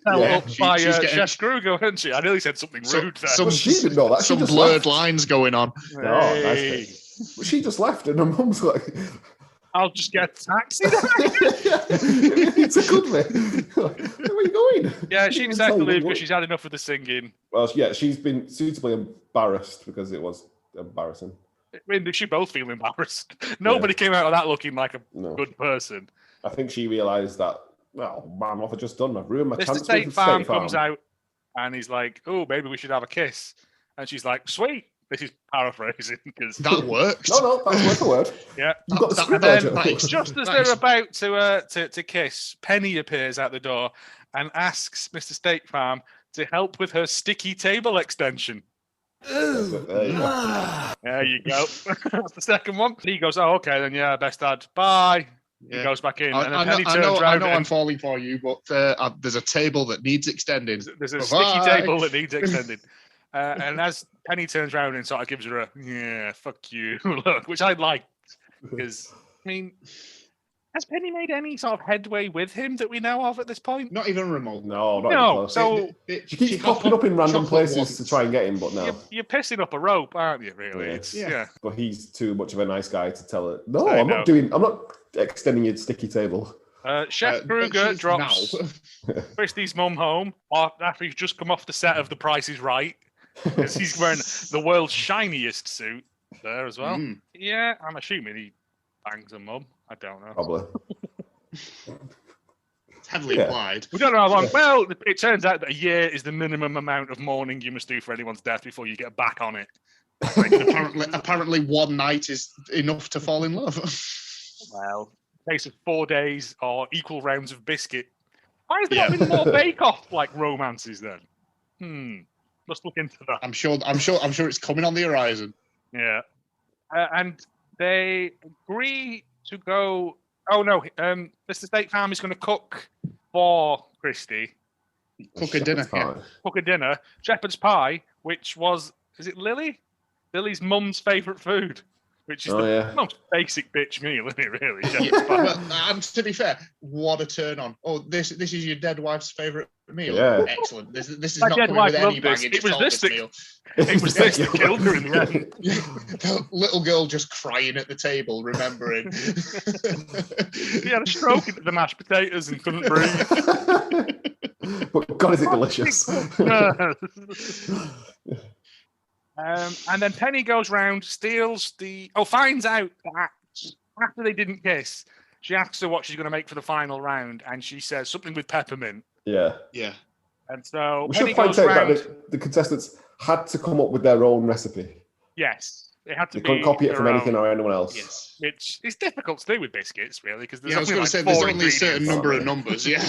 held up by Chef Kruger, wasn't she? I nearly said something rude there. She didn't know that. Some blurred lines going on. Hey. Oh, nice. But she just left, and her mum's like, "I'll just get a taxi." It's a good way. Where are you going? Yeah, she decided to leave because she's had enough of the singing. Well, she's been suitably embarrassed because it was embarrassing. I mean, they should both feel embarrassed. Nobody came out of that looking like a good person. I think she realised that, well, man, what have I just done? I've ruined my chance. Mr. State Farm comes out and he's like, "Oh, maybe we should have a kiss." And she's like, "Sweet." This is paraphrasing because that works. No, that's word for word. Yeah, you've got the script. Just as they're about to kiss, Penny appears out the door and asks Mr. State Farm to help with her sticky table extension. There you go. That's the second one. He goes, "Oh, okay, then best dad. Bye." He goes back in, and then I Penny turns know around. I'm falling for you, but there's a table that needs extending. There's a sticky table that needs extending. And as Penny turns around and sort of gives her a fuck you look, which I liked, because I mean, has Penny made any sort of headway with him that we know of at this point? Not even remote. No, not even close. So she keeps popping up in random places to try and get him, but no. You're pissing up a rope, aren't you? Really? Yeah. But he's too much of a nice guy to tell her. No, I'm not extending your sticky table. Chef Kruger drops Christy's mum home after he's just come off the set of The Price is Right, because he's wearing the world's shiniest suit there as well. Yeah, I'm assuming he bangs a mum. I don't know. Probably. It's heavily implied. We don't know how long. Well, it turns out that a year is the minimum amount of mourning you must do for anyone's death before you get back on it. Apparently, one night is enough to fall in love. Well, in case of 4 days or equal rounds of biscuit. Why has there not been more bake-off like romances then? Must look into that. I'm sure it's coming on the horizon. Yeah, and they agree to go. Oh no, Mr. State Farm is going to cook for Christy. Cook a dinner. Cook a dinner. Shepherd's pie, which was it Lily? Lily's mum's favourite food. Which is the most basic bitch meal, isn't it, really? Well, and to be fair, what a turn on. Oh, this is your dead wife's favourite meal? Yeah. Excellent. This is My not dead coming with wife any loved this. baggage. It was this that killed her in the end. The little girl just crying at the table, remembering. He had a stroke into the mashed potatoes and couldn't breathe. But God, is it delicious. And then Penny goes round, finds out that after they didn't kiss, she asks her what she's going to make for the final round, and she says something with peppermint. Yeah. And so we Penny should point goes out round. that the contestants had to come up with their own recipe. Yes. They had to They couldn't copy it from anything or anyone else. Yes. Which is difficult to do with biscuits, really, because there's I was going to say, there's only a certain number of numbers. Yeah.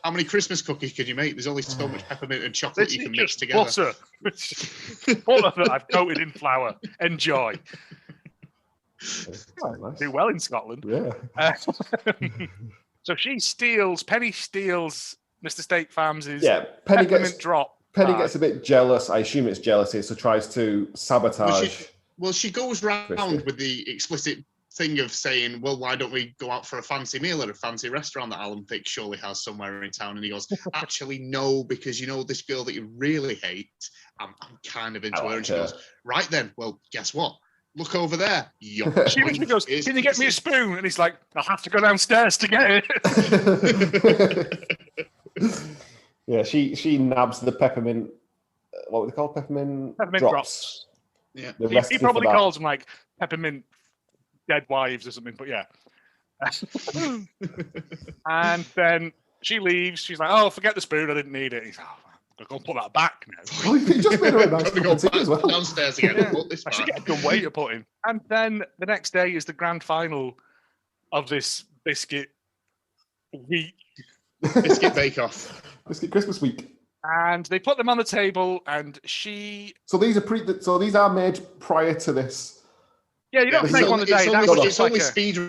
How many Christmas cookies could you make? There's only so much peppermint and chocolate you can mix together. Butter. Butter that I've coated in flour. Enjoy. Nice. Do well in Scotland. Yeah. So Penny steals Mr. State Farm's Penny gets a bit jealous. I assume it's jealousy, so tries to sabotage. Well, she goes round with the explicit thing of saying, well, why don't we go out for a fancy meal at a fancy restaurant that Alan Thicke surely has somewhere in town? And he goes, actually, no, because you know this girl that you really hate, I'm kind of into her. And she goes, right then, well, guess what? Look over there. She literally goes, can you get me a spoon? And he's like, I'll have to go downstairs to get it. Yeah, she nabs the peppermint, what were they called? Peppermint drops. Yeah. He probably calls them like peppermint dead wives or something, but yeah. And then she leaves. She's like, oh, forget the spoon. I didn't need it. He's like, oh, I'm going to put that back now. He just made a nice go back as well. Downstairs again. Yeah. I should get a good way to put in. And then the next day is the grand final of this biscuit week. Biscuit bake-off. Biscuit Christmas week. And they put them on the table, and she. So these are made prior to this. Yeah, you don't make one a day. It's only speed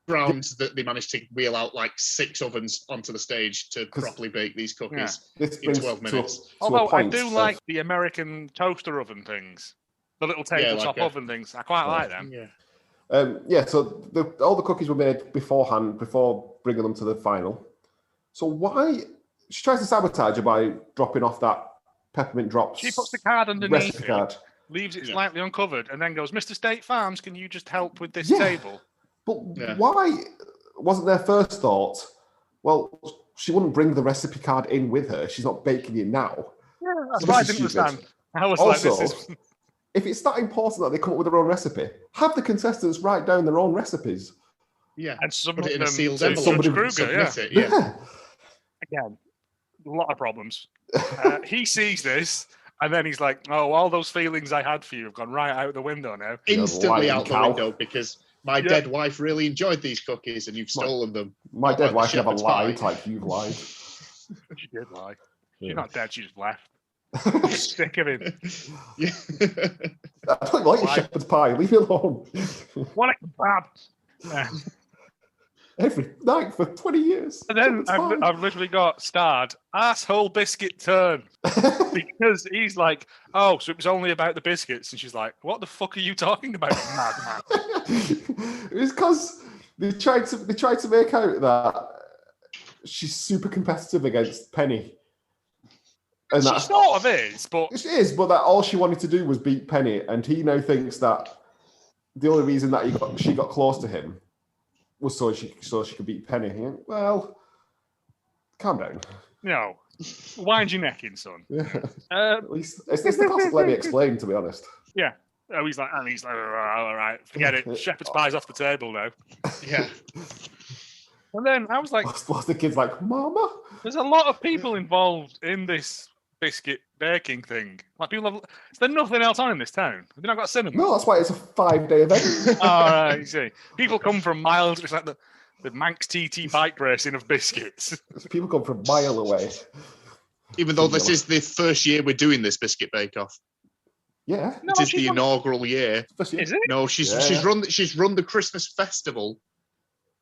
rounds that they managed to wheel out like 6 ovens onto the stage to properly bake these cookies in 12 minutes. Although I do like the American toaster oven things, the little tabletop oven things. I quite like them. So all the cookies were made beforehand, before bringing them to the final. So why she tries to sabotage her by dropping off that peppermint drops? She puts the card underneath recipe card. Leaves it slightly uncovered, and then goes, Mr. State Farms, can you just help with this table? But why wasn't their first thought, well, she wouldn't bring the recipe card in with her. She's not baking it now. Yeah, that's why I didn't understand. I was also, like, this is... if it's that important that they come up with their own recipe, have the contestants write down their own recipes. Yeah, and some put of it in a them sealed to envelope. Judge Kruger, It, Again, a lot of problems. He sees this, and then he's like, oh, all those feelings I had for you have gone right out the window now. Instantly out the window, because my dead wife really enjoyed these cookies, and you've stolen them. My dead wife never lied like you've lied. She did lie. She's not dead, she just left. Sick of him. Yeah. I don't like your shepherd's pie. Leave me alone. What a kebab. every night for 20 years. And then I've literally got starred asshole biscuit turn because he's like, oh, so it was only about the biscuits, and she's like, what the fuck are you talking about, madman? It's because they tried to make out that she's super competitive against Penny. And she sort of is, but she is, but that all she wanted to do was beat Penny, and he now thinks that the only reason that she got close to him was so she could beat Penny. Well, calm down. No, wind your neck in, son. Yeah. At least it's the classic. Let me explain. To be honest. Yeah. Oh, he's like, all right, forget it. Shepherd's pie's off the table now. Yeah. And then I was like, what's the kid's like, Mama? There's a lot of people involved in this biscuit baking thing. Like people have, is there nothing else on in this town? Have they not got cinema? No, that's why it's a 5-day event. Oh, right, you see. People come from miles. It's like the Manx TT bike racing of biscuits. People come from a mile away. Even though this is the first year we're doing this biscuit bake-off. Yeah. It is the inaugural year. Is it? No, she's run the Christmas festival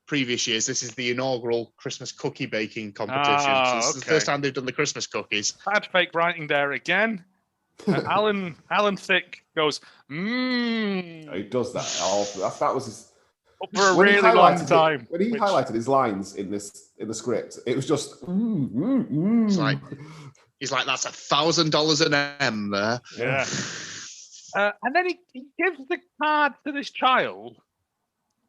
previous years. This is the inaugural Christmas cookie baking competition. So this is the first time they've done the Christmas cookies. Bad fake writing there again. Alan Thicke goes, mmm. He does that. That was his. For a really long time. When he highlighted his lines in the script, it was just He's like, that's $1,000 an M there. Yeah. And then he gives the card to this child.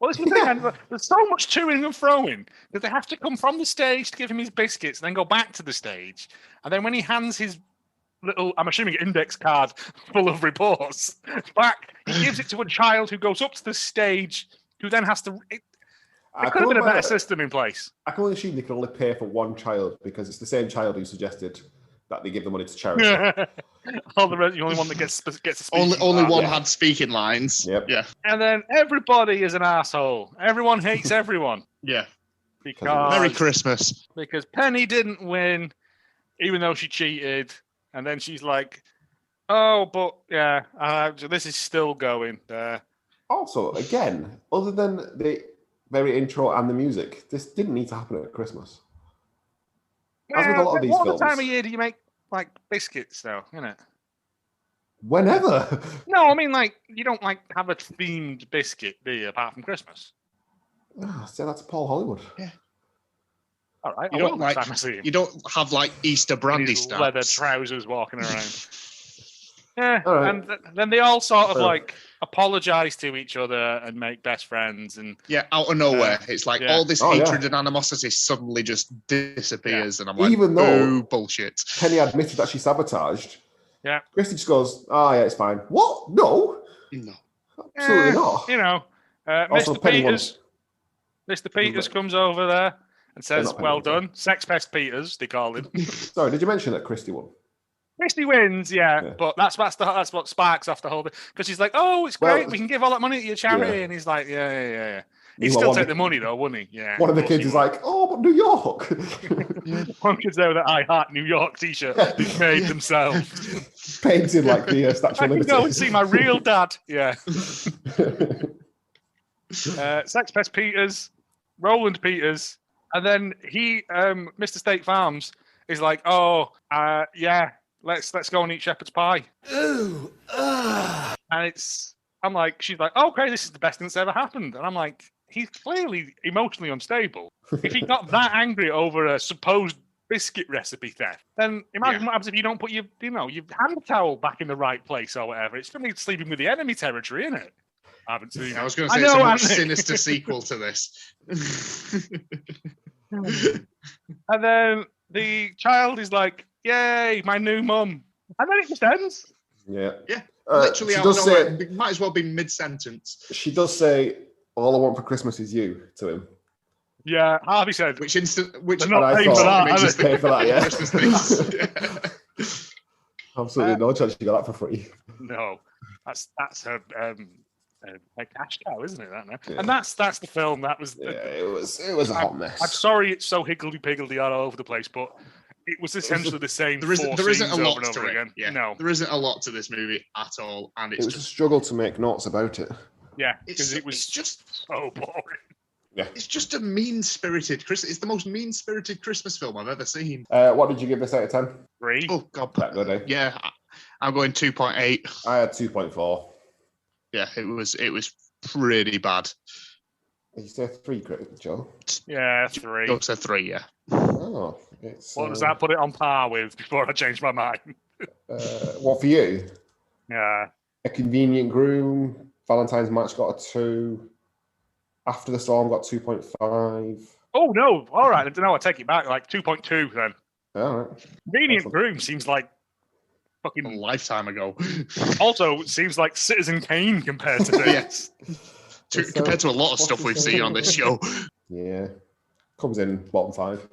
Well, this is the thing. There's so much toing and froing that they have to come from the stage to give him his biscuits, and then go back to the stage. And then when he hands his little, I'm assuming, index card full of reports back, he gives it to a child who goes up to the stage, who then has to. There could have been a better system in place. I can only assume they can only pay for one child because it's the same child who suggested that they give the money to charity. All the rest, the only one that gets to speak. Only one had speaking lines. Yep. Yeah. And then everybody is an asshole. Everyone hates everyone. Yeah. Because Merry Christmas. Because Penny didn't win, even though she cheated. And then she's like, oh, but yeah, this is still going. Also, again, other than the very intro and the music, this didn't need to happen at Christmas. As with a lot of these what films. What time of year do you make like biscuits, though? Innit? Whenever. No, I mean like you don't like have a themed biscuit, do you? Apart from Christmas. Say that to Paul Hollywood. Yeah. All right. You don't have like Easter brandy stouts. Leather trousers walking around. Yeah, right. And then they all sort of like apologize to each other and make best friends, and out of nowhere, it's like all this hatred and animosity suddenly just disappears, and I'm like, even though bullshit. Penny admitted that she sabotaged. Yeah, Christy just goes, "Oh yeah, it's fine." What? No, absolutely not. You know, Mr. Peters comes over there and says, "Well done, Sex Pest Peters," they call him. Sorry, did you mention that Christy won? Christy wins, but that's what sparks off the whole thing, because she's like, "Oh, it's great, we can give all that money to your charity," and he's like, "Yeah." He'd still take the money though, wouldn't he? Yeah. One of the kids is like, "Oh, but New York." One kid's there with an I Heart New York T-shirt they've made themselves, painted like the Statue of Liberty. I can go and see my real dad. Yeah. Sex Pest Peters, Roland Peters, and then he, Mr. State Farms, is like, "Oh, yeah. Let's go and eat shepherd's pie." Ooh, and I'm like, she's like, "Okay, this is the best thing that's ever happened." And I'm like, he's clearly emotionally unstable. If he got that angry over a supposed biscuit recipe theft, then imagine what happens if you don't put your hand towel back in the right place or whatever. It's going to be sleeping with the enemy territory, isn't it? I haven't seen. I was going to say it's a much sinister sequel to this. And then the child is like, "Yay, my new mum," and then it just ends. Yeah. Literally out of nowhere. It might as well be mid-sentence. She does say, "All I want for Christmas is you" to him. Yeah, Harvey said. Which they're not paying for that. Just pay for that, yeah. Christmas things. Absolutely no chance you got that for free. No, that's a cash cow, isn't it? That now, and that's the film. That was. It was a hot mess. I'm sorry, it's so higgledy-piggledy all over the place, but it was essentially the same. There isn't a lot to it. Again. Yeah. No, there isn't a lot to this movie at all, and it was a struggle to make notes about it. Yeah, because it was just so boring. Yeah. It's just a mean-spirited Christmas. It's the most mean-spirited Christmas film I've ever seen. What did you give this out of 10? 3. Oh, God. That good, eh? Yeah, I'm going 2.8. I had 2.4. Yeah, it was pretty bad. Did you say 3, Joe? Yeah, 3. Go to 3, yeah. Oh, What does that put it on par with before I change my mind? What for you? Yeah. A Convenient Groom, Valentine's Match got a 2. After the Storm got 2.5. Oh, no. All right. No, I take it back. Like 2.2 then. All right. Convenient Groom seems like fucking A lifetime ago. Also, seems like Citizen Kane compared to this. Yes. Compared to a lot of stuff we've seen on this show. Yeah. Comes in bottom 5.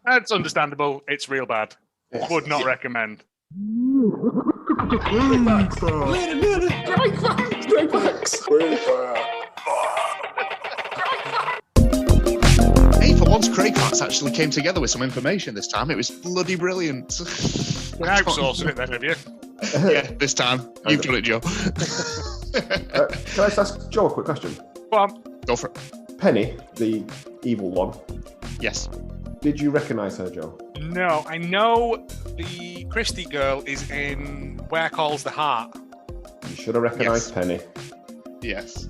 That's understandable. It's real bad. Yes. Would not recommend. Hey, for once, Craig Facts actually came together with some information this time. It was bloody brilliant. You're outsourcing it then, have you? Yeah, this time. You've done it, Joe. Can I just ask Joe a quick question? Go on. Go for it. Penny, the evil one. Yes. Did you recognise her, Joe? No, I know the Christie girl is in Where Calls the Heart. You should have recognised Penny. Yes.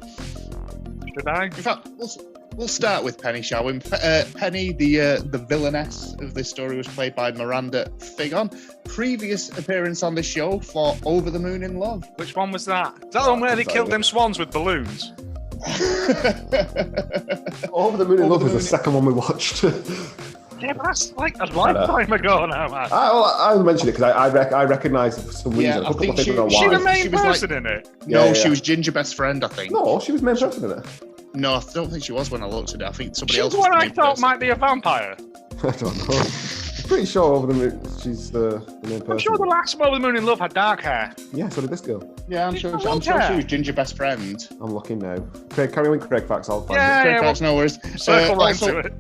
Should I? In fact, we'll start with Penny, shall we? Penny, the villainess of this story, was played by Miranda Frigon. Previous appearance on the show for Over the Moon in Love. Which one was that? Is that the one where they killed them swans with balloons? Over the Moon in Love was the second one we watched. Yeah, but that's like a lifetime ago now, man. I mentioned it because I recognise for some reason. Yeah, a couple of I think things. She the main She was person in it? No, she was Ginger Best Friend, I think. No, she was main person in it. No, I don't think she was when I looked at it. I think somebody else She's was what the I main thought person. might be a vampire. I don't know. Pretty sure Over the Moon, she's the main person. I'm sure the last Over the Moon in Love had dark hair. Yeah, so did this girl. Yeah, I'm sure she was Ginger Best Friend. I'm looking now. Craig, carry on with Craig Facts. I'll find Yeah, it. Craig Facts, no worries. Circle round to it.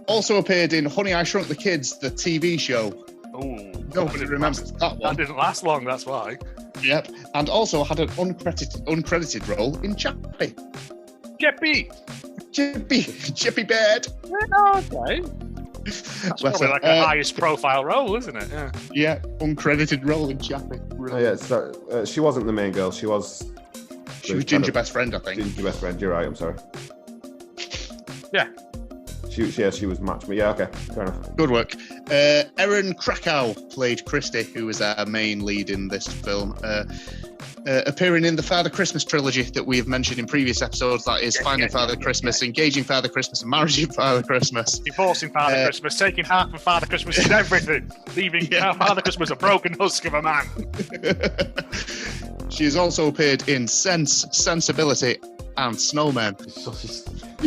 Also appeared in Honey, I Shrunk the Kids, the TV show. Ooh, Nobody remembers that one. That didn't last long, that's why. Yep. And also had an uncredited role in Chappie. Chippy Bed. Okay. That's probably like the highest profile role, isn't it? Yeah. Yeah, uncredited role in Chappie. Oh, yeah, so, she wasn't the main girl. She was Ginger Best Friend, I think. Ginger Best Friend. You're right. I'm sorry. Yeah. She was matched me. Yeah, okay, fair enough. Good work. Erin Krakow played Christy, who was our main lead in this film. Appearing in the Father Christmas trilogy that we have mentioned in previous episodes, that is Finding Father Christmas, Engaging Father Christmas, and Marrying Father Christmas. Divorcing Father Christmas, taking half of Father Christmas and everything, leaving Father Christmas a broken husk of a man. She has also appeared in Sense, Sensibility, and Snowman.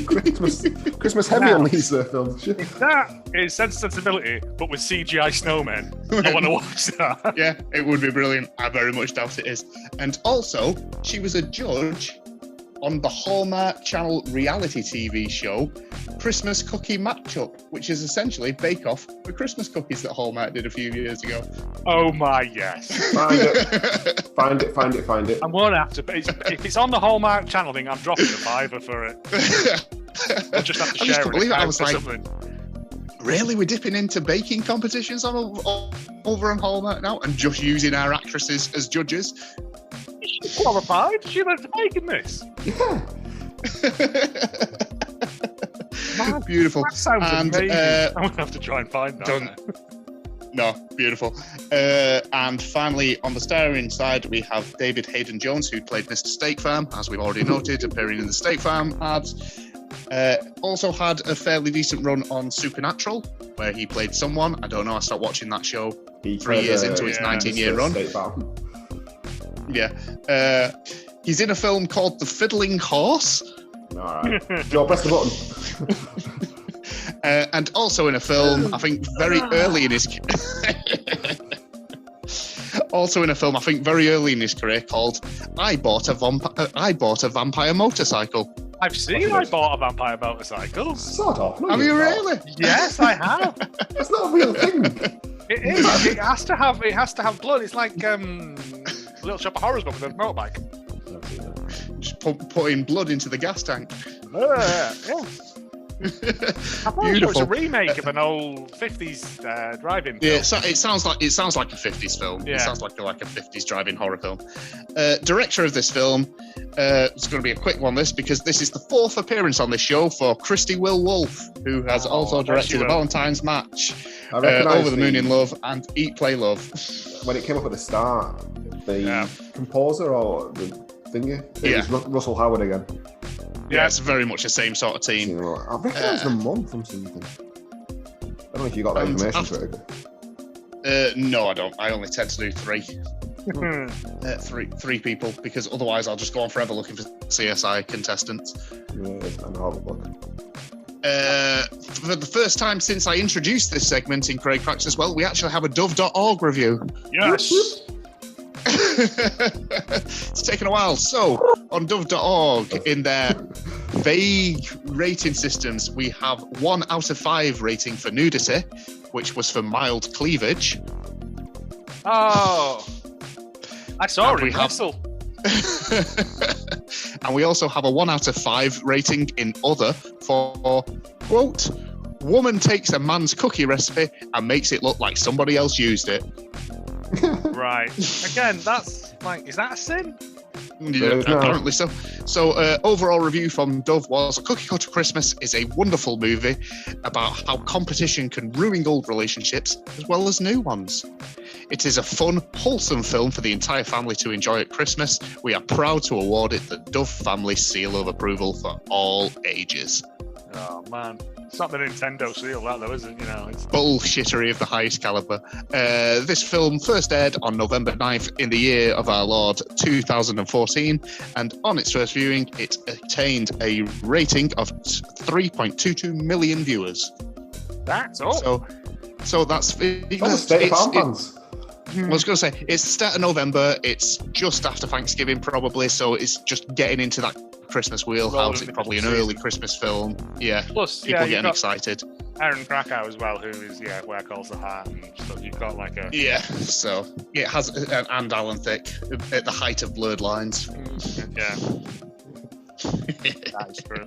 Christmas heavy on these films. That is Sense Sensibility, but with CGI snowmen. I want to watch that. Yeah, it would be brilliant. I very much doubt it is. And also, she was a judge on the Hallmark Channel reality TV show Christmas Cookie Matchup, which is essentially Bake Off for Christmas cookies that Hallmark did a few years ago. Oh my, yes. Find it. I'm going to have to, if it's on the Hallmark Channel thing, I'm dropping a $5 for it. We'll just have to share it. I was like, really? We're dipping into baking competitions over on Hallmark now and just using our actresses as judges? She's qualified. She learned to bake in this. Yeah. Man, beautiful. That sounds amazing. I'm going to have to try and find that. No, beautiful. And finally, on the starring side, we have David Hayden Jones, who played Mr. Steak Farm, as we've already noted, appearing in the Steak Farm ads. Also had a fairly decent run on Supernatural, where he played someone. I don't know, I stopped watching that show 3 years into its 19-year run. Yeah. He's in a film called The Fiddling Horse. All right. Joe, press the button. And also in a film, I think very early in his career called I Bought a Vampire Motorcycle. I've seen I Bought a Vampire Motorcycle. Sort of. Have you really? Yes, I have. It's not a real thing. It is. It has to have blood. It's like Little Shop of Horrors, but with a motorbike. Just putting blood into the gas tank. Yeah. It's a remake of an old 50s drive-in film. Yeah, it sounds like a 50s film. Yeah. It sounds like a 50s drive-in horror film. Director of this film, it's going to be a quick one, because this is the 4th appearance on this show for Christy Will Wolfe, who has also directed The Valentine's Match, Over the Moon in Love, and Eat, Play, Love. When it came up at the start, the composer or the thingy, it was Russell Howard again. Yeah, it's very much the same sort of team. I recognise the mum from something. I don't know if you got that information straight. No, I don't. I only tend to do 3. Three people, because otherwise I'll just go on forever looking for CSI contestants. Yeah, and I'll look. For the first time since I introduced this segment in Craig Facts as well, we actually have a Dove.org review. Yes! It's taken a while. So, on Dove.org, in their vague rating systems, we have 1 out of 5 rating for nudity, which was for mild cleavage. Oh! I saw it in Hustle. And we also have a 1 out of 5 rating in other for, quote, woman takes a man's cookie recipe and makes it look like somebody else used it. Right. Again, that's like, is that a sin? Yeah, apparently so. So, overall review from Dove was, Cookie Cutter Christmas is a wonderful movie about how competition can ruin old relationships as well as new ones. It is a fun, wholesome film for the entire family to enjoy at Christmas. We are proud to award it the Dove family seal of approval for all ages. Oh, man. It's not the Nintendo seal, that though, is it? It's bullshittery of the highest caliber. This film first aired on November 9th in the year of our Lord 2014, and on its first viewing, it attained a rating of 3.22 million viewers. That's all. So that's I was going to say, it's the start of November, it's just after Thanksgiving probably, so it's just getting into that Christmas wheelhouse. It's probably an early Christmas film. Yeah, plus people getting excited. Erin Krakow as well, who is Where Calls the Heart and stuff. You've got like a so it has, and Alan Thicke at the height of Blurred Lines. Yeah, that is true.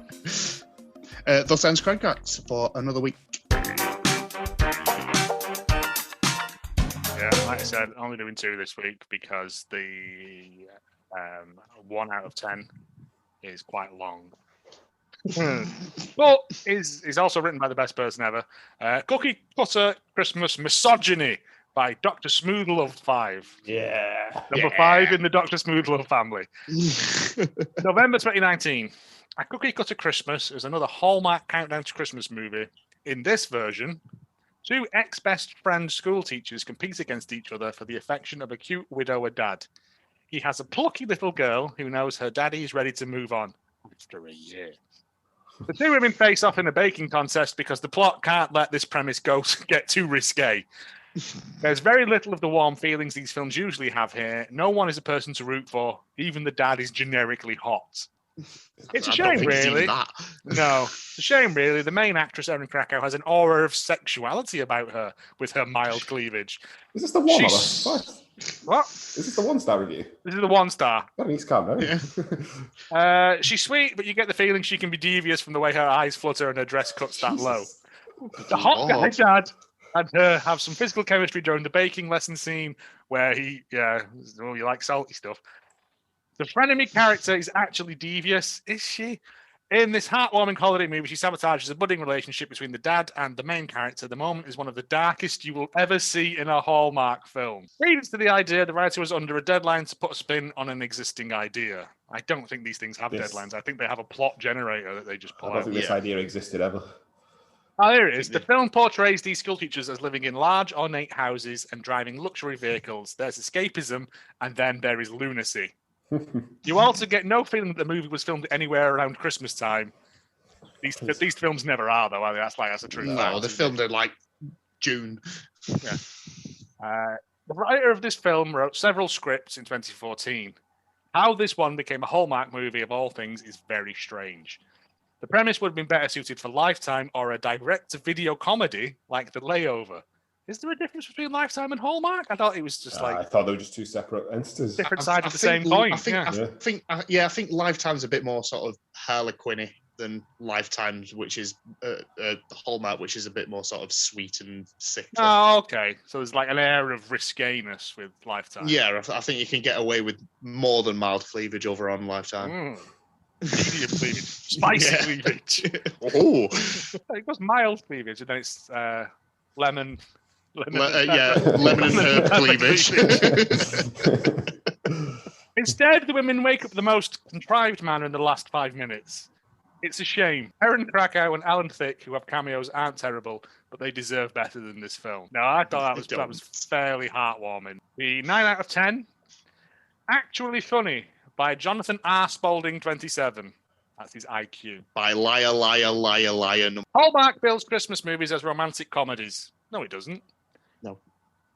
Thus ends Craig Facts for another week. Yeah, like I said, only doing 2 this week because the 1 out of 10 is quite long. But is also written by the best person ever. Cookie Cutter Christmas Misogyny by Dr. Smoothlove 5. Yeah. Number 5 in the Dr. Smoothlove family. November 2019. A Cookie Cutter Christmas is another Hallmark Countdown to Christmas movie. In this version, 2 ex-best friend school teachers compete against each other for the affection of a cute widower dad. He has a plucky little girl who knows her daddy is ready to move on after a year. The 2 women face off in a baking contest because the plot can't let this premise get too risque. There's very little of the warm feelings these films usually have here. No one is a person to root for. Even the dad is generically hot. It's a shame, really. No, it's a shame, really. The main actress, Erin Krakow, has an aura of sexuality about her with her mild cleavage. Is this the one? What? Is this the 1-star review? This is the 1-star. That needs calm down. She's sweet, but you get the feeling she can be devious from the way her eyes flutter and her dress cuts that low. The hot guy dad and her have some physical chemistry during the baking lesson scene where you like salty stuff. The frenemy character is actually devious, is she? In this heartwarming holiday movie, she sabotages a budding relationship between the dad and the main character. The moment is one of the darkest you will ever see in a Hallmark film. Previous to the idea, the writer was under a deadline to put a spin on an existing idea. I don't think these things have deadlines. I think they have a plot generator that they just pull out. I don't think this idea existed ever. Oh, here it is. The film portrays these school teachers as living in large, ornate houses and driving luxury vehicles. There's escapism, and then there is lunacy. You also get no feeling that the movie was filmed anywhere around Christmas time. These films never are, though. That's a true fact. No, they filmed in like June. Yeah. The writer of this film wrote several scripts in 2014. How this one became a Hallmark movie of all things is very strange. The premise would have been better suited for Lifetime or a direct-to-video comedy like The Layover. Is there a difference between Lifetime and Hallmark? I thought it was just I thought they were just 2 separate entities. Different sides of the same coin. I think Lifetime's a bit more sort of Harlequin-y than Lifetime's, which is Hallmark, which is a bit more sort of sweet and sickly. Oh, okay. So there's like an air of risqueness with Lifetime. Yeah, I think you can get away with more than mild cleavage over on Lifetime. Medium cleavage, spicy cleavage. Oh, it goes mild cleavage, and then it's lemon. Lemon and herb cleavage. Instead, the women wake up the most contrived manner in the last 5 minutes. It's a shame. Erin Krakow and Alan Thicke, who have cameos, aren't terrible, but they deserve better than this film. No, I thought that was fairly heartwarming. The 9 out of 10, Actually Funny, by Jonathan R. Spaulding, 27. That's his IQ. By Liar. Hallmark bills Christmas movies as romantic comedies. No, it doesn't. No.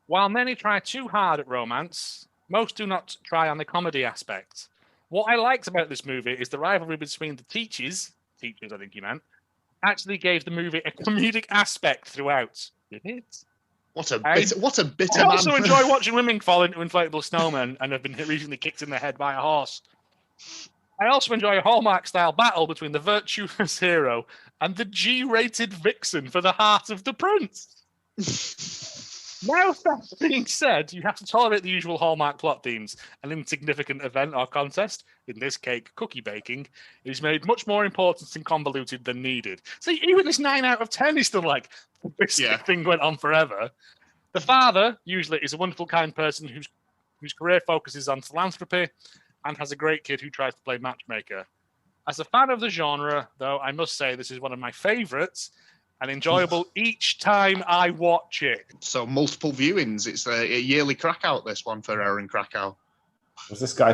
While many try too hard at romance, most do not try on the comedy aspect. What I liked about this movie is the rivalry between the teachers I think he meant, actually gave the movie a comedic aspect throughout. Did it? What a bitter I man. also enjoy watching women fall into inflatable snowmen and have been recently kicked in the head by a horse. I also enjoy a Hallmark-style battle between the virtuous hero and the G-rated vixen for the heart of the prince. Now, that being said, you have to tolerate the usual Hallmark plot themes. An insignificant event or contest, in this case, cookie baking, is made much more important and convoluted than needed. See, even this 9 out of 10 is still like, this thing went on forever. The father, usually, is a wonderful, kind person whose career focuses on philanthropy and has a great kid who tries to play matchmaker. As a fan of the genre, though, I must say this is one of my favourites, and enjoyable each time I watch it. So multiple viewings. It's a yearly crack out, this one, for Erin Krakow. Was this guy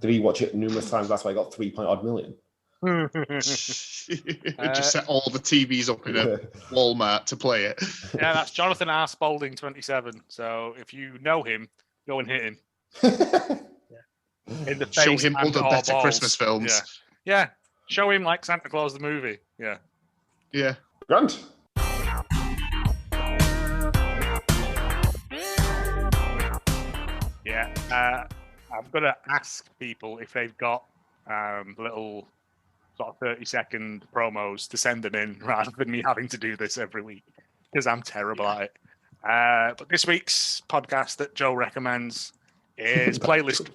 did he watch it numerous times? That's why he got 3.odd million. Just set all the TVs up in a Walmart to play it. Yeah, that's Jonathan R. Spaulding, 27. So if you know him, go and hit him. In the face. Show him other better balls. Christmas films. Yeah. Show him like Santa Claus the movie. Yeah. Grant. I'm going to ask people if they've got little sort of 30-second promos to send them in rather than me having to do this every week because I'm terrible at it. But this week's podcast that Joe recommends is Playlist.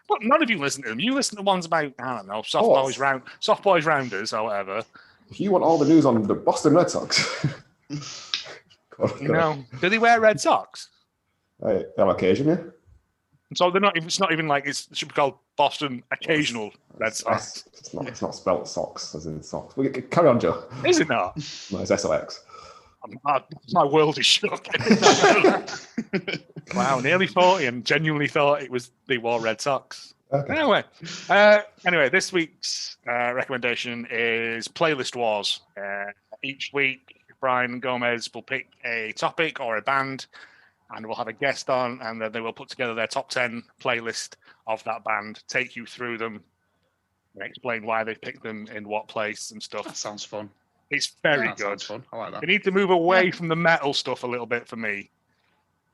But none of you listen to them. You listen to ones about, I don't know, soft boys rounders or whatever. If you want all the news on the Boston Red Sox. Do they wear red socks? On occasion, yeah. So they're not. It's not even like it should be called Boston Occasional Red Sox. It's not spelled socks as in socks. Carry on, Joe. Is it not? No, it's SOX. My world is shook. Wow, nearly 40 and genuinely thought they wore red socks. Okay. Anyway, this week's recommendation is Playlist Wars. Each week, Brian Gomez will pick a topic or a band, and we'll have a guest on, and then they will put together their top 10 playlist of that band, take you through them, and explain why they picked them in what place and stuff. That sounds fun. It's very good. Sounds fun. I like that. They need to move away from the metal stuff a little bit for me.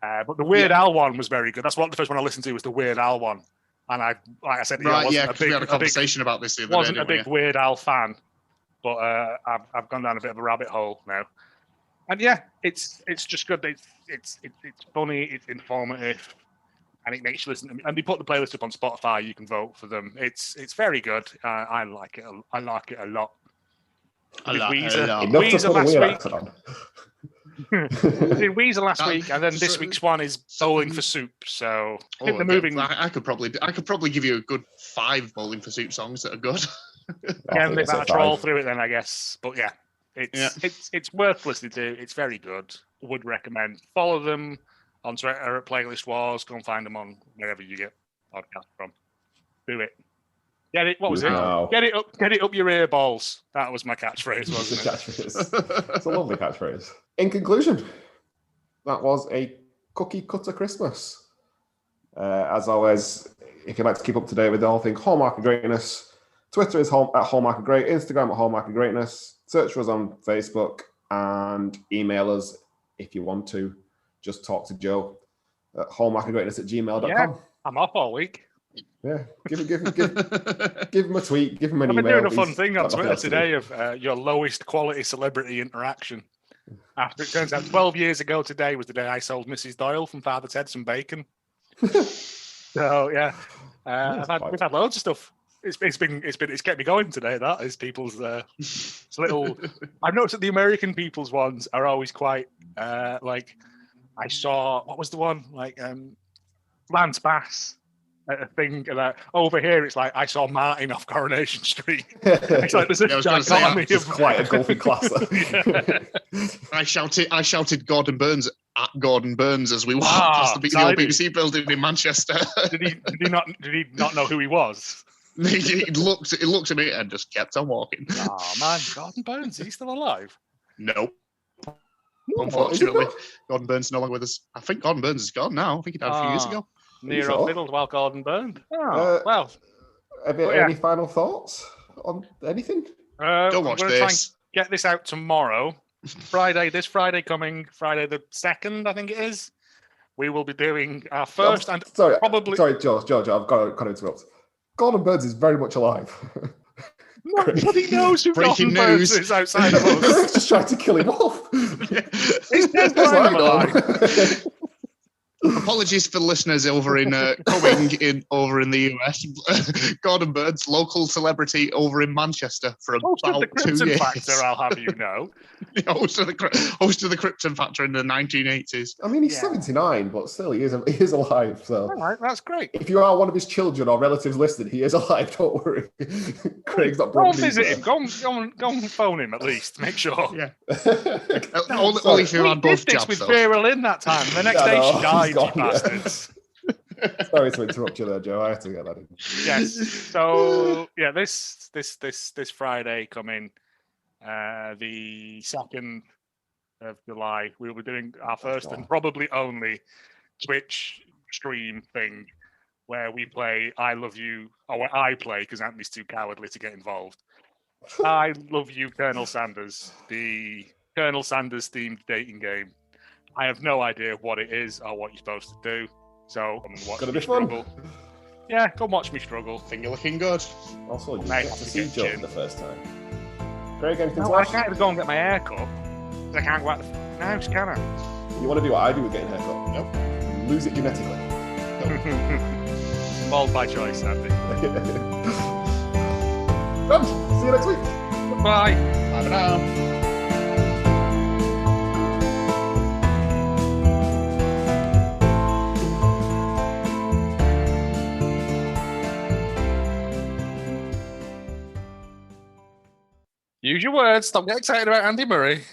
But the Weird Al one was very good. That's what the first one I listened to was the Weird Al one. And like I said, we had a conversation about this the other day. Wasn't a big Weird Al fan, but I've gone down a bit of a rabbit hole now. And it's just good. It's funny, it's informative, and it makes you listen to me. And they put the playlist up on Spotify. You can vote for them. It's very good. I like it. I like it a lot. Weezer last week. We did Weezer last week, and then this week's one is Bowling for Soup. So I could probably give you a good 5 Bowling for Soup songs that are good. Yeah, they better troll through it then, I guess. But it's worth listening to. It's very good. Would recommend. Follow them on Twitter at Playlist Wars. Go and find them on wherever you get podcasts from. Do it. Get it. What was it? Get it up your earballs. That was my catchphrase, wasn't it? It's a lovely catchphrase. In conclusion, that was a cookie cutter Christmas. As always, if you'd like to keep up to date with the whole thing, Hallmark of Greatness, Twitter is at Hallmark of Great, Instagram at Hallmark of Greatness, search for us on Facebook, and email us if you want to. Just talk to Joe at hallmarkofgreatness@gmail.com. Yeah, I'm off all week. Yeah, give him a tweet, give him an I've email. been doing a fun He's thing on got nothing Twitter else to do. today of your lowest quality celebrity interaction. After it turns out 12 years ago today was the day I sold Mrs. Doyle from Father Ted some bacon. So yeah, we've had loads of stuff. It's kept me going today. That is people's little. I've noticed that the American people's ones are always quite like. I saw what was the one like Lance Bass at a thing about over here. It's like I saw Martin off Coronation Street. It's like there's a dichotomy of quite a gulfy class. I shouted Gordon Burns at Gordon Burns as we walked past the old BBC building in Manchester. Did he not know who he was? He looked at me and just kept on walking. Oh man, Gordon Burns, is he still alive? Nope. Unfortunately, Gordon Burns is no longer with us. I think Gordon Burns is gone now. I think he died a few years ago. Nero fiddled while Gordon burned. Well. Have you any final thoughts on anything? Don't watch this. Try and get this out tomorrow. This Friday coming, Friday the 2nd, I think it is. We will be doing our first Sorry, George, I've got to interrupt. Gordon Burns is very much alive. Nobody knows who Gordon Burns is outside of us. Craig's just trying to kill him off. He's dead behind him alive. Apologies for listeners over in over in the US. Gordon Burns, local celebrity over in Manchester for about 2 years. Factor, I'll have you know. host of the Krypton Factor in the 1980s. I mean, he's 79, but still, he is alive. So all right, that's great. If you are one of his children or relatives listed, he is alive. Don't worry. Craig's not broken. Go visit him. Go and phone him at least. Make sure. Yeah. Only if you had both did this jobs. With Vera Lynn that time. The next day she died. You bastards. Sorry to interrupt you there, Joe. I had to get that in. Yes. So yeah, this Friday coming, the 2nd of July, we will be doing our first and probably only Twitch stream thing where we play I Love You, or where I play because Anthony's too cowardly to get involved. I Love You, Colonel Sanders, the Colonel Sanders themed dating game. I have no idea what it is or what you're supposed to do. So I'm gonna watch me struggle. Yeah, go watch me struggle. Finger looking good. Also, you get to see Joe for the first time. Craig, anything to I add? can't even go and get my hair cut. I can't go out the house, can I? You want to do what I do with getting a haircut? Nope. Lose it genetically. Nope. Bald by choice, Andy. See you next week. Bye. Bye for now. Use your words. Stop getting excited about Andy Murray.